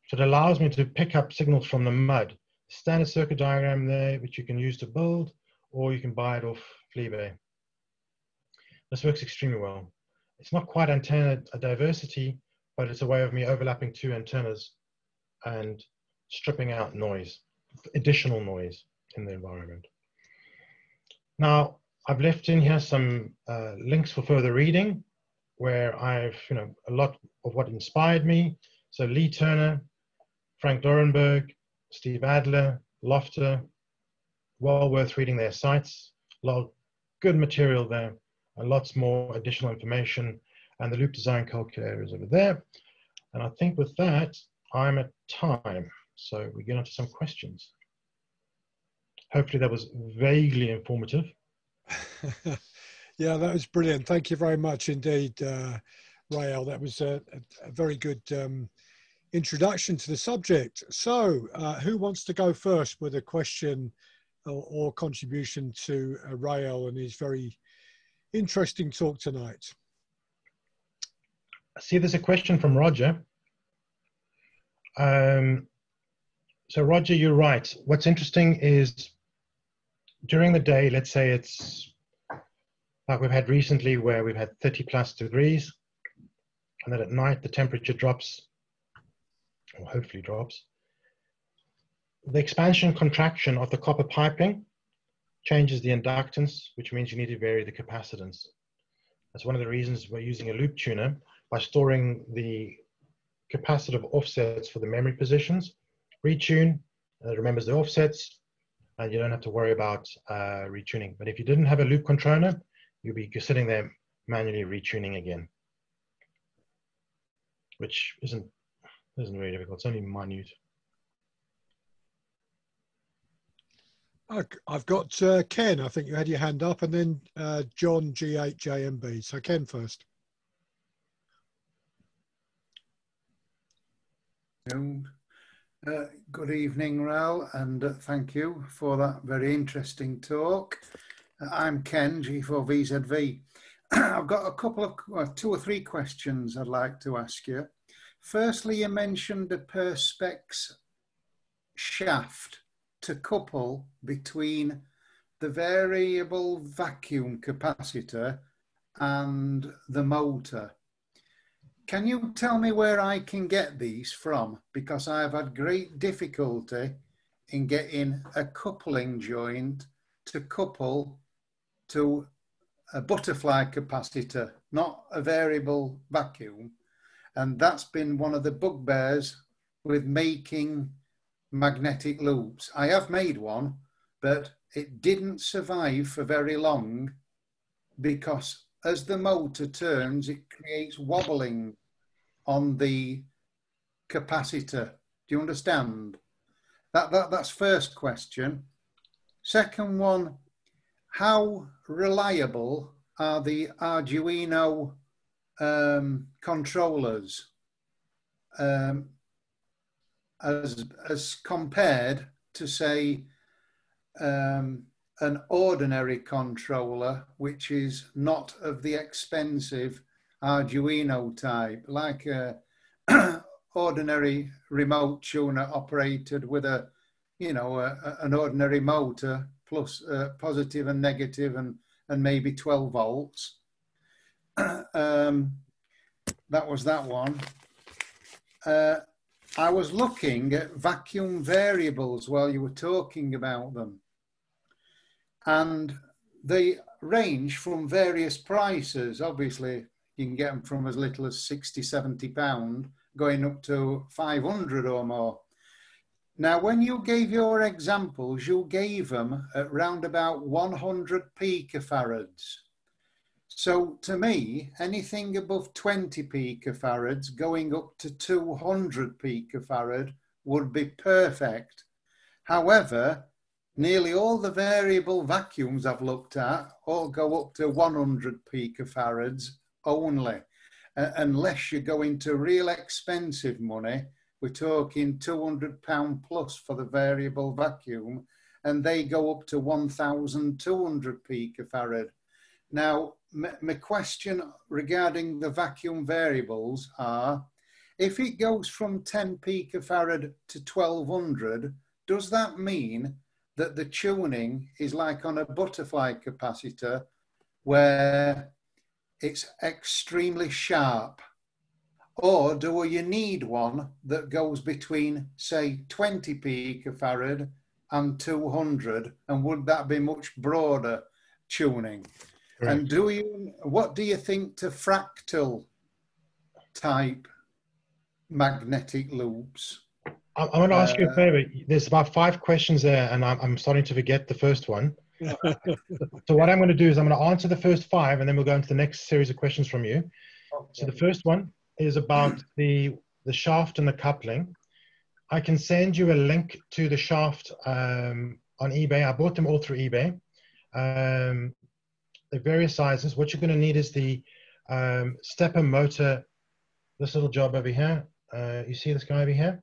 So it allows me to pick up signals from the mud. Standard circuit diagram there, which you can use to build, or you can buy it off Fleabay. This works extremely well. It's not quite antenna diversity, but it's a way of me overlapping 2 antennas and stripping out noise, additional noise in the environment. Now, I've left in here some links for further reading, where I've, a lot of what inspired me. So Lee Turner, Frank Dorenberg, Steve Adler, Lofter, well worth reading their sites. A lot of good material there, and lots more additional information. And the loop design calculator is over there. And I think with that, I'm at time. So we get on to some questions. Hopefully that was vaguely informative. Yeah, that was brilliant. Thank you very much indeed, Rael. That was a very good introduction to the subject. So who wants to go first with a question or contribution to Rael and his very interesting talk tonight? I see there's a question from Roger. So Roger, you're right. What's interesting is during the day, let's say it's like we've had recently where we've had 30+ degrees, and then at night the temperature drops, or hopefully drops. The expansion contraction of the copper piping changes the inductance, which means you need to vary the capacitance. That's one of the reasons we're using a loop tuner, by storing the capacitive offsets for the memory positions. Retune, it remembers the offsets, and you don't have to worry about retuning. But if you didn't have a loop controller, you'll be sitting there manually retuning again, which isn't very difficult. It's only minute. I've got Ken. I think you had your hand up, and then John G8JMB. So Ken first. Good evening, Rael, and thank you for that very interesting talk. I'm Ken, G4VZV. I've got a couple of, 2 or 3 questions I'd like to ask you. Firstly, you mentioned the Perspex shaft to couple between the variable vacuum capacitor and the motor. Can you tell me where I can get these from? Because I've had great difficulty in getting a coupling joint to couple to a butterfly capacitor, not a variable vacuum. And that's been one of the bugbears with making magnetic loops. I have made one, but it didn't survive for very long because as the motor turns, it creates wobbling on the capacitor. Do you understand? That's first question. Second one, how reliable are the Arduino controllers as compared to, say, an ordinary controller, which is not of the expensive Arduino type, like a ordinary remote tuner operated with a, an ordinary motor plus positive and negative and maybe 12 volts. That was that one. I was looking at vacuum variables while you were talking about them. And they range from various prices. Obviously, you can get them from as little as 60, 70 pound, going up to 500 or more. Now, when you gave your examples, you gave them at round about 100 picofarads. So to me, anything above 20 picofarads going up to 200 picofarad would be perfect. However, nearly all the variable vacuums I've looked at all go up to 100 picofarads only, unless you go into real expensive money. We're talking £200 plus for the variable vacuum, and they go up to 1,200 picofarad. Now, my question regarding the vacuum variables are, if it goes from 10 picofarad to 1,200, does that mean that the tuning is like on a butterfly capacitor where it's extremely sharp? Or do you need one that goes between, say, 20 picofarad and 200? And would that be much broader tuning? Correct. And what do you think to fractal type magnetic loops? I'm going to ask you a favor. There's about 5 questions there, and I'm starting to forget the first one. So what I'm going to do is I'm going to answer the first 5, and then we'll go into the next series of questions from you. Okay. So the first one is about the shaft and the coupling. I can send you a link to the shaft on eBay. I bought them all through eBay. They're various sizes. What you're going to need is the stepper motor, this little job over here. You see this guy over here?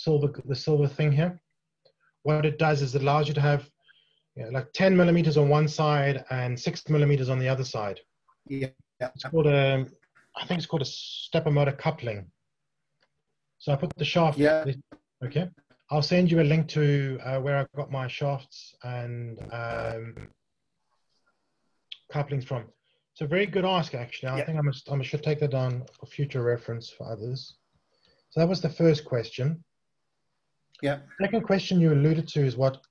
The silver thing here. What it does is it allows you to have like 10 millimeters on one side and 6 millimeters on the other side. Yeah. It's called I think it's called a stepper motor coupling. So I put the shaft. Yeah. Okay. I'll send you a link to where I've got my shafts and couplings from. It's a very good ask, actually. I think I should take that down for future reference for others. So that was the first question. Yeah. Second question you alluded to is what,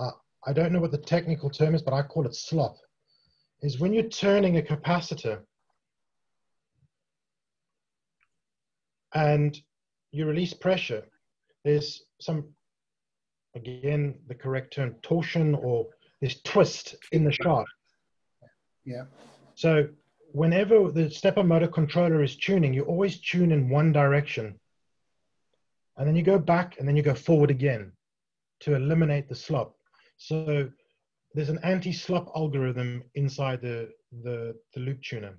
I don't know what the technical term is, but I call it slop, is when you're turning a capacitor and you release pressure, there's some, again, the correct term, torsion, or there's twist in the shaft. Yeah. So whenever the stepper motor controller is tuning, you always tune in one direction. And then you go back and then you go forward again to eliminate the slop. So there's an anti-slop algorithm inside the loop tuner.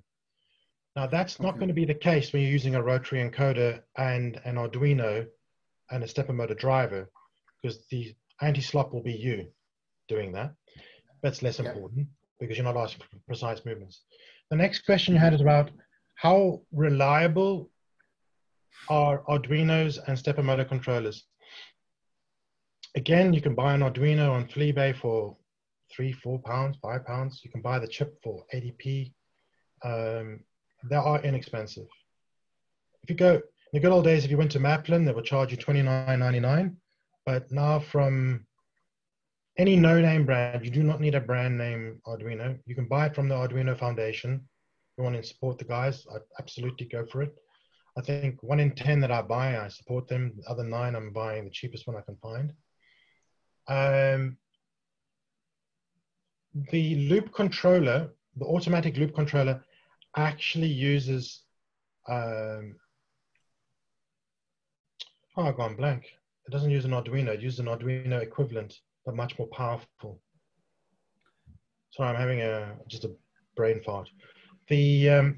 Now, that's not Okay. going to be the case when you're using a rotary encoder and an Arduino and a stepper motor driver, because the anti-slop will be you doing that. That's less important because you're not asking for precise movements. The next question you had is about how reliable are Arduinos and stepper motor controllers. Again, you can buy an Arduino on Fleabay for £3, £4, £5. You can buy the chip for 80p. They are inexpensive. If you go, in the good old days, if you went to Maplin, they would charge you $29.99. But now from any no-name brand, you do not need a brand name Arduino. You can buy it from the Arduino Foundation. If you want to support the guys, I'd absolutely go for it. I think 1 in 10 that I buy, I support them. The other 9, I'm buying the cheapest one I can find. The loop controller, the automatic loop controller, actually uses, oh, I've gone blank. It doesn't use an Arduino, it uses an Arduino equivalent, but much more powerful. Sorry, I'm having just a brain fart. The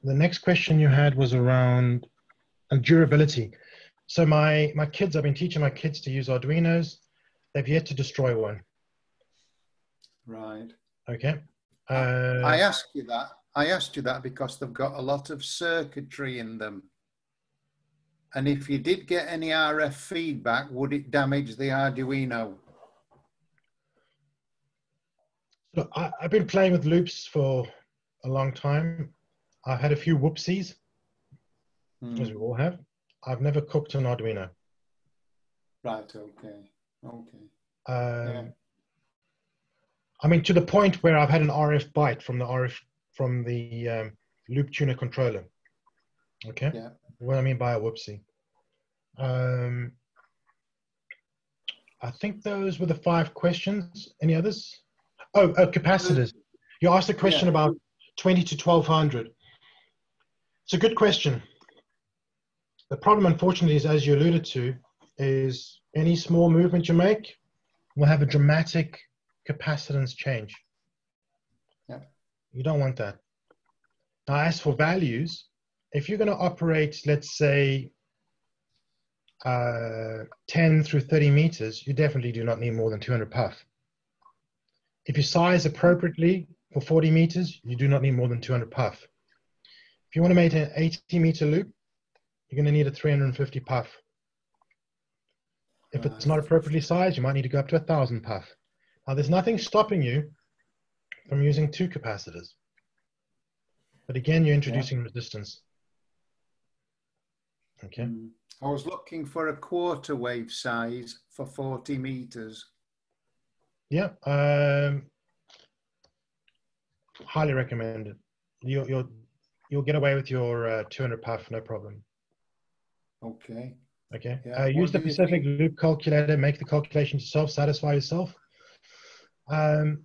next question you had was around durability. So my kids, I've been teaching my kids to use Arduinos. They've yet to destroy one. Right. Okay. I asked you that. I asked you that because they've got a lot of circuitry in them. And if you did get any RF feedback, would it damage the Arduino? Look, I've been playing with loops for a long time. I've had a few whoopsies, as we all have. I've never cooked an Arduino. Right, okay, okay. Yeah. I mean, to the point where I've had an RF bite from the loop tuner controller. Okay. Yeah. What I mean by a whoopsie. I think those were the 5 questions. Any others? Oh, capacitors. You asked a question about 20 to 1200. It's a good question. The problem, unfortunately, is, as you alluded to, is any small movement you make will have a dramatic capacitance change. Yeah. You don't want that. Now, as for values, if you're going to operate, let's say, 10 through 30 meters, you definitely do not need more than 200 puff. If you size appropriately for 40 meters, you do not need more than 200 puff. If you want to make an 80-meter loop, you're going to need a 350 puff. If it's not appropriately sized, you might need to go up to 1,000 puff. Now, there's nothing stopping you from using 2 capacitors. But again, you're introducing resistance. Okay. I was looking for a quarter wave size for 40 meters. Yeah. Highly recommended. You'll get away with your 200 puff, no problem. Okay. Okay. Yeah. Use the Pacific loop calculator, make the calculation yourself, satisfy yourself. There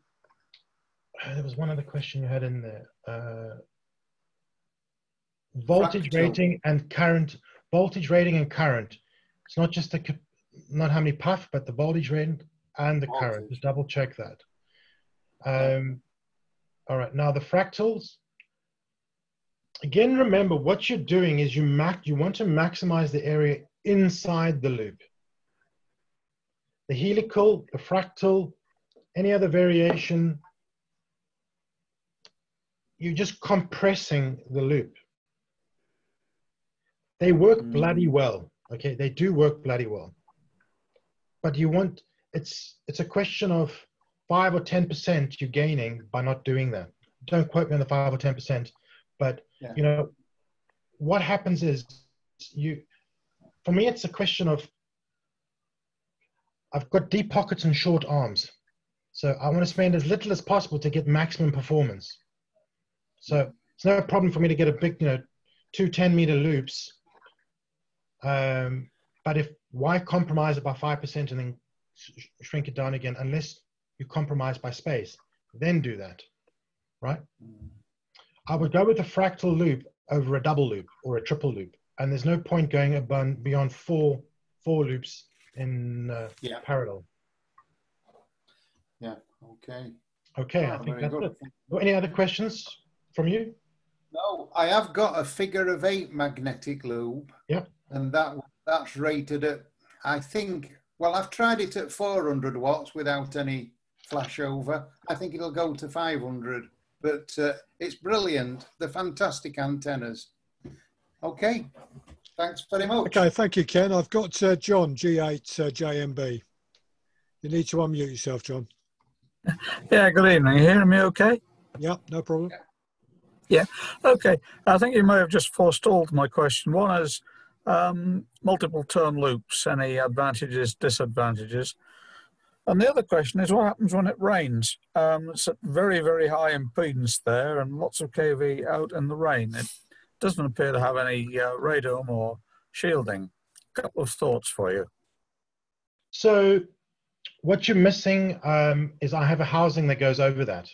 was one other question you had in there. Voltage rating and current. Voltage rating and current. It's not just not how many puff, but the voltage rating and the current. Just double check that. All right. Now the fractals. Again, remember what you're doing is you want to maximize the area inside the loop. The helical, the fractal, any other variation, you're just compressing the loop. They work bloody well, okay? They do work bloody well. But you want, it's a question of 5 or 10% you're gaining by not doing that. Don't quote me on the 5 or 10%, but you know, what happens is for me, it's a question of, I've got deep pockets and short arms. So I want to spend as little as possible to get maximum performance. So it's no problem for me to get a big, 2 10-meter loops. But why compromise it by 5% and then shrink it down again, unless you compromise by space? Then do that, right? I would go with a fractal loop over a double loop or a triple loop. And there's no point going beyond four loops in parallel. Yeah, okay. Okay, I think that's it. Any other questions from you? No, I have got a figure-of-8 magnetic loop. Yeah. And that's rated at, I think, well, I've tried it at 400 watts without any flashover. I think it'll go to 500, but it's brilliant. They're fantastic antennas. Okay, thanks very much. Okay, thank you, Ken. I've got John, G8JMB. You need to unmute yourself, John. Yeah, good evening. You hearing me okay? Yep, no problem. Yeah, okay. I think you may have just forestalled my question. One is multiple turn loops, any advantages, disadvantages? And the other question is what happens when it rains? It's at very, very high impedance there and lots of kV out in the rain. It doesn't appear to have any radome or shielding. A couple of thoughts for you. So what you're missing is I have a housing that goes over that.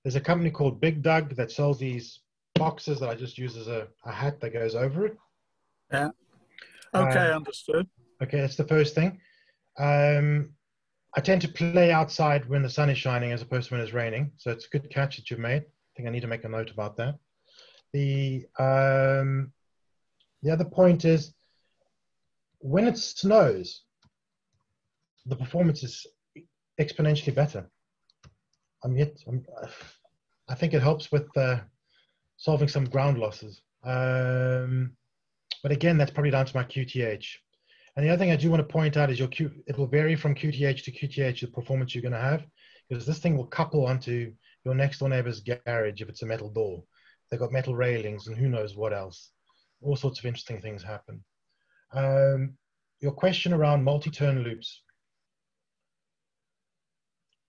There's a company called Big Doug that sells these boxes that I just use as a hat that goes over it. Yeah. Okay, understood. Okay, that's the first thing. I tend to play outside when the sun is shining as opposed to when it's raining. So it's a good catch that you've made. I think I need to make a note about that. The other point is when it snows, the performance is exponentially better. I think it helps with solving some ground losses. But again, that's probably down to my QTH. And the other thing I do want to point out is it will vary from QTH to QTH, the performance you're going to have, because this thing will couple onto your next door neighbor's garage if it's a metal door. They've got metal railings and who knows what else. All sorts of interesting things happen. Your question around multi-turn loops.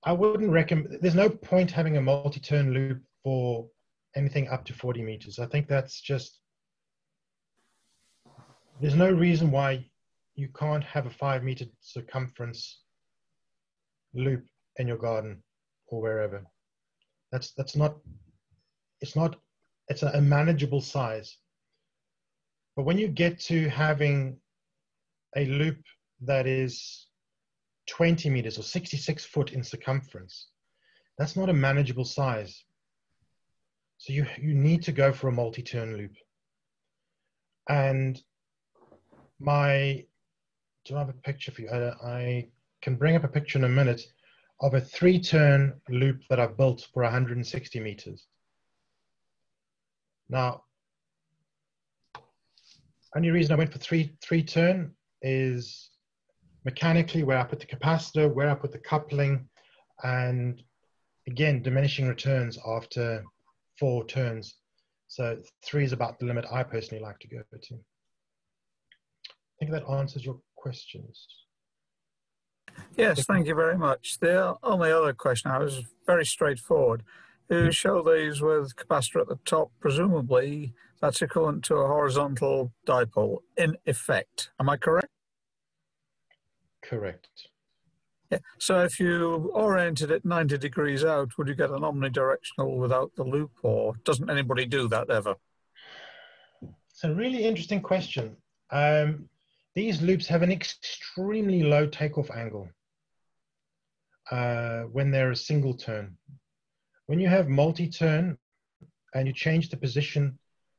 I wouldn't recommend, there's no point having a multi-turn loop for anything up to 40 meters. I think that's just, there's no reason why you can't have a 5-meter circumference loop in your garden or wherever. It's a manageable size. But when you get to having a loop that is 20 meters or 66 foot in circumference, that's not a manageable size. So you need to go for a multi-turn loop. And do I have a picture for you? I can bring up a picture in a minute of a 3-turn loop that I've built for 160 meters. Now, only reason I went for three turn is mechanically where I put the capacitor, where I put the coupling, and again, diminishing returns after 4 turns. So 3 is about the limit I personally like to go to. I think that answers your questions. Yes, thank you very much. The only other question I was very straightforward. You show these with capacitor at the top, presumably that's equivalent to a horizontal dipole in effect. Am I correct? Correct. Yeah. So if you oriented it 90 degrees out, would you get an omnidirectional without the loop, or doesn't anybody do that ever? It's a really interesting question. These loops have an extremely low takeoff angle when they're a single turn. When you have multi-turn and you change the position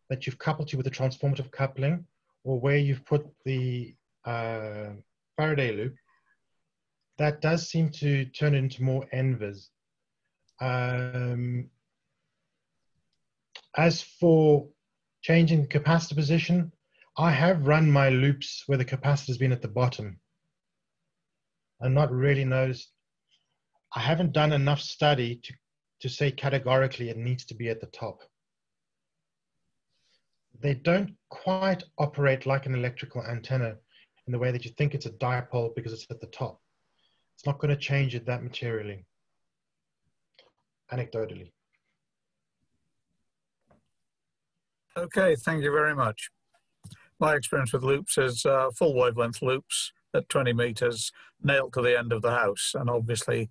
that you've coupled to with the transformative coupling, or where you've put the Faraday loop, that does seem to turn it into more NVIS. As for changing the capacitor position, I have run my loops where the capacitor's been at the bottom. I'm not really noticed. I haven't done enough study to say categorically it needs to be at the top. They don't quite operate like an electrical antenna in the way that you think it's a dipole because it's at the top. It's not going to change it that materially, anecdotally. Okay, thank you very much. My experience with loops is full wavelength loops at 20 meters nailed to the end of the house, and obviously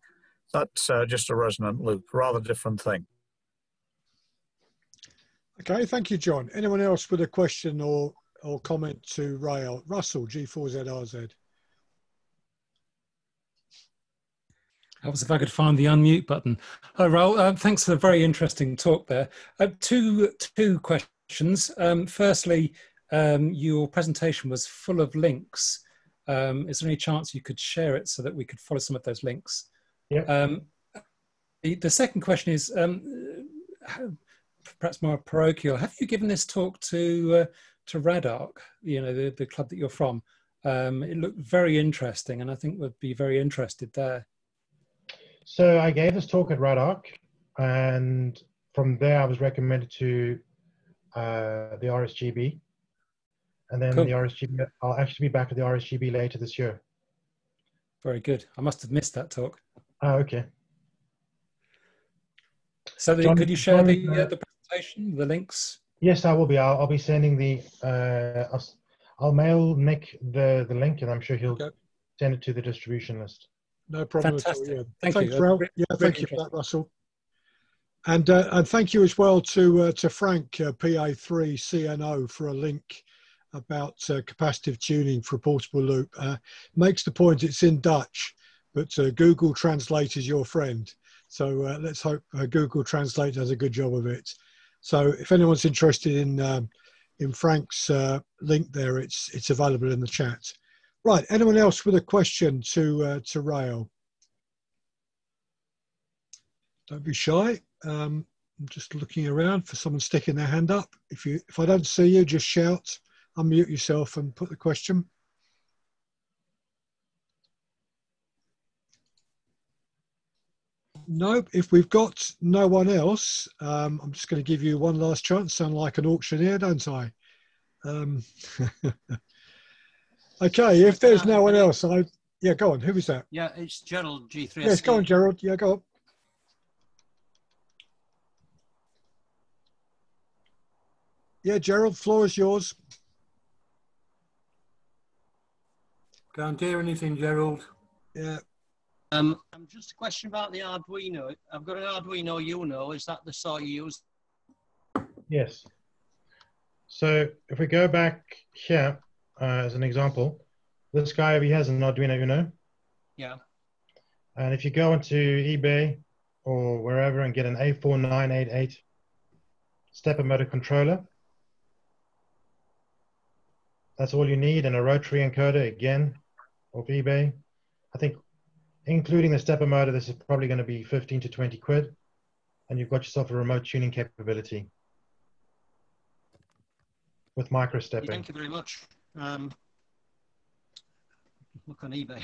that's just a resonant loop, rather different thing. Okay, thank you, John. Anyone else with a question or comment to Rael? Russell, G4ZRZ. That was if I could find the unmute button. Hi, Rael. Thanks for the very interesting talk there. Two questions. Firstly, your presentation was full of links. Is there any chance you could share it so that we could follow some of those links? Yeah. The second question is, perhaps more parochial. Have you given this talk to Radarc, you know, the club that you're from? It looked very interesting, and I think would be very interested there. So I gave this talk at Radarc, and from there I was recommended to the RSGB, and then Cool. the RSGB. I'll actually be back at the RSGB later this year. Very good. I must have missed that talk. Oh, okay. So John, could you share the John, presentation, the links? Yes, I will be. I'll be sending the. I'll mail Nick the link, and I'm sure he'll send it to the distribution list. No problem at all. Fantastic. Yeah. Thanks, you. Rael. Yeah, thank you for that, Russell. And thank you as well to Frank, PA3CNO, for a link about capacitive tuning for a portable loop. Makes the point it's in Dutch, but Google Translate is your friend. So let's hope Google Translate does a good job of it. So if anyone's interested in Frank's link there, it's available in the chat. Right, anyone else with a question to Rael? Don't be shy. I'm just looking around for someone sticking their hand up. If I don't see you, just shout, unmute yourself and put the question. Nope, if we've got no one else, I'm just going to give you one last chance. Sound like an auctioneer, don't I? Okay, if there's no one else, yeah, go on. Who was that? Yeah, it's Gerald G3SD. Yes, go on, Gerald. Yeah, go on. Yeah, Gerald, floor is yours. Can't hear anything, Gerald. Yeah. I'm just a question about the Arduino. I've got an Arduino Uno. Is that the sort you use? Yes. So if we go back here as an example, this guy over here has an Arduino Uno. Yeah. And if you go onto eBay or wherever and get an A4988 stepper motor controller, that's all you need, and a rotary encoder, again, off eBay. I think including the stepper motor, this is probably going to be 15 to 20 quid, and you've got yourself a remote tuning capability with micro stepping. Thank you very much. Look on eBay.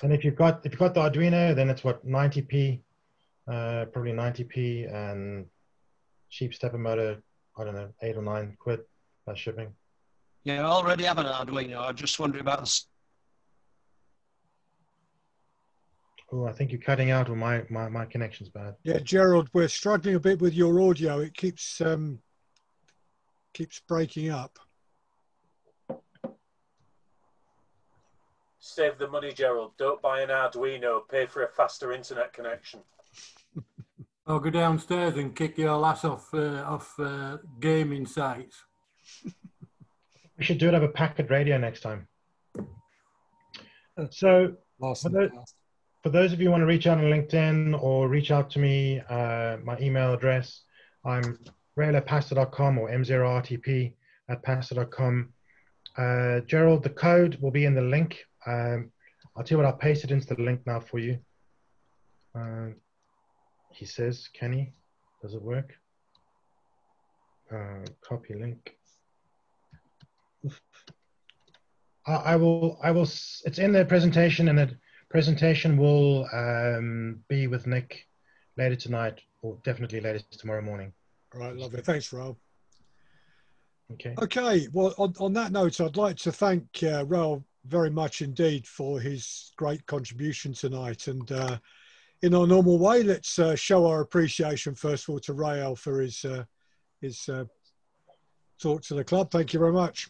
And if you've got the Arduino, then it's what, 90p, probably 90p, and cheap stepper motor, I don't know, 8 or 9 quid plus shipping. Yeah, I already have an Arduino. I just wondering about this. Oh, I think you're cutting out, or my connection's bad. Yeah, Gerald, we're struggling a bit with your audio. It keeps breaking up. Save the money, Gerald. Don't buy an Arduino. Pay for a faster internet connection. I'll go downstairs and kick your ass off gaming sites. We should do it over packet radio next time. So for those of you who want to reach out on LinkedIn or reach out to me, my email address, I'm rael@pastor.com or M0RTP @pastor.com. Gerald, the code will be in the link. I'll tell you what, I'll paste it into the link now for you. He says, can he? Does it work? Copy link. I will, it's in the presentation, and the presentation will be with Nick later tonight, or definitely later tomorrow morning. All right, lovely. Thanks, Rael. Okay. Okay, well, on that note, I'd like to thank Rael very much indeed for his great contribution tonight. And in our normal way, let's show our appreciation first of all to Rael for his talk to the club. Thank you very much.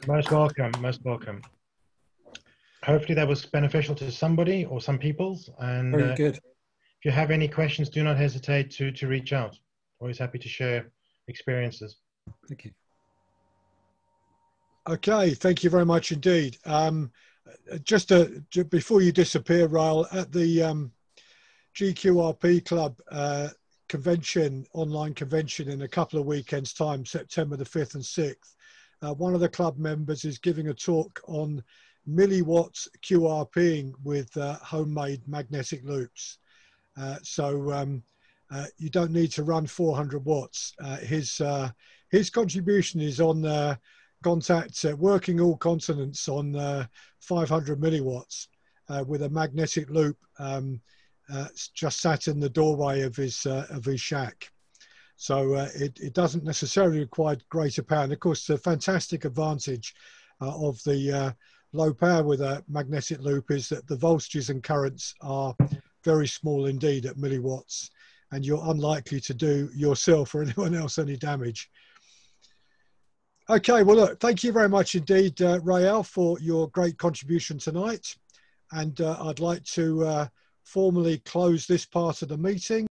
Most welcome, most welcome. Hopefully that was beneficial to somebody or some peoples. And Very good. If you have any questions, do not hesitate to reach out. Always happy to share experiences. Thank you. Okay, thank you very much indeed. just before you disappear, Rael, at the GQRP Club convention, online convention in a couple of weekends' time, September the 5th and 6th, one of the club members is giving a talk on milliwatt QRPing with homemade magnetic loops. So you don't need to run 400 watts. His contribution is on contact working all continents on 500 milliwatts with a magnetic loop just sat in the doorway of his shack. So it doesn't necessarily require greater power. And of course, the fantastic advantage of the low power with a magnetic loop is that the voltages and currents are very small indeed at milliwatts, and you're unlikely to do yourself or anyone else any damage. Okay, well, look, thank you very much indeed, Rael, for your great contribution tonight. And I'd like to formally close this part of the meeting.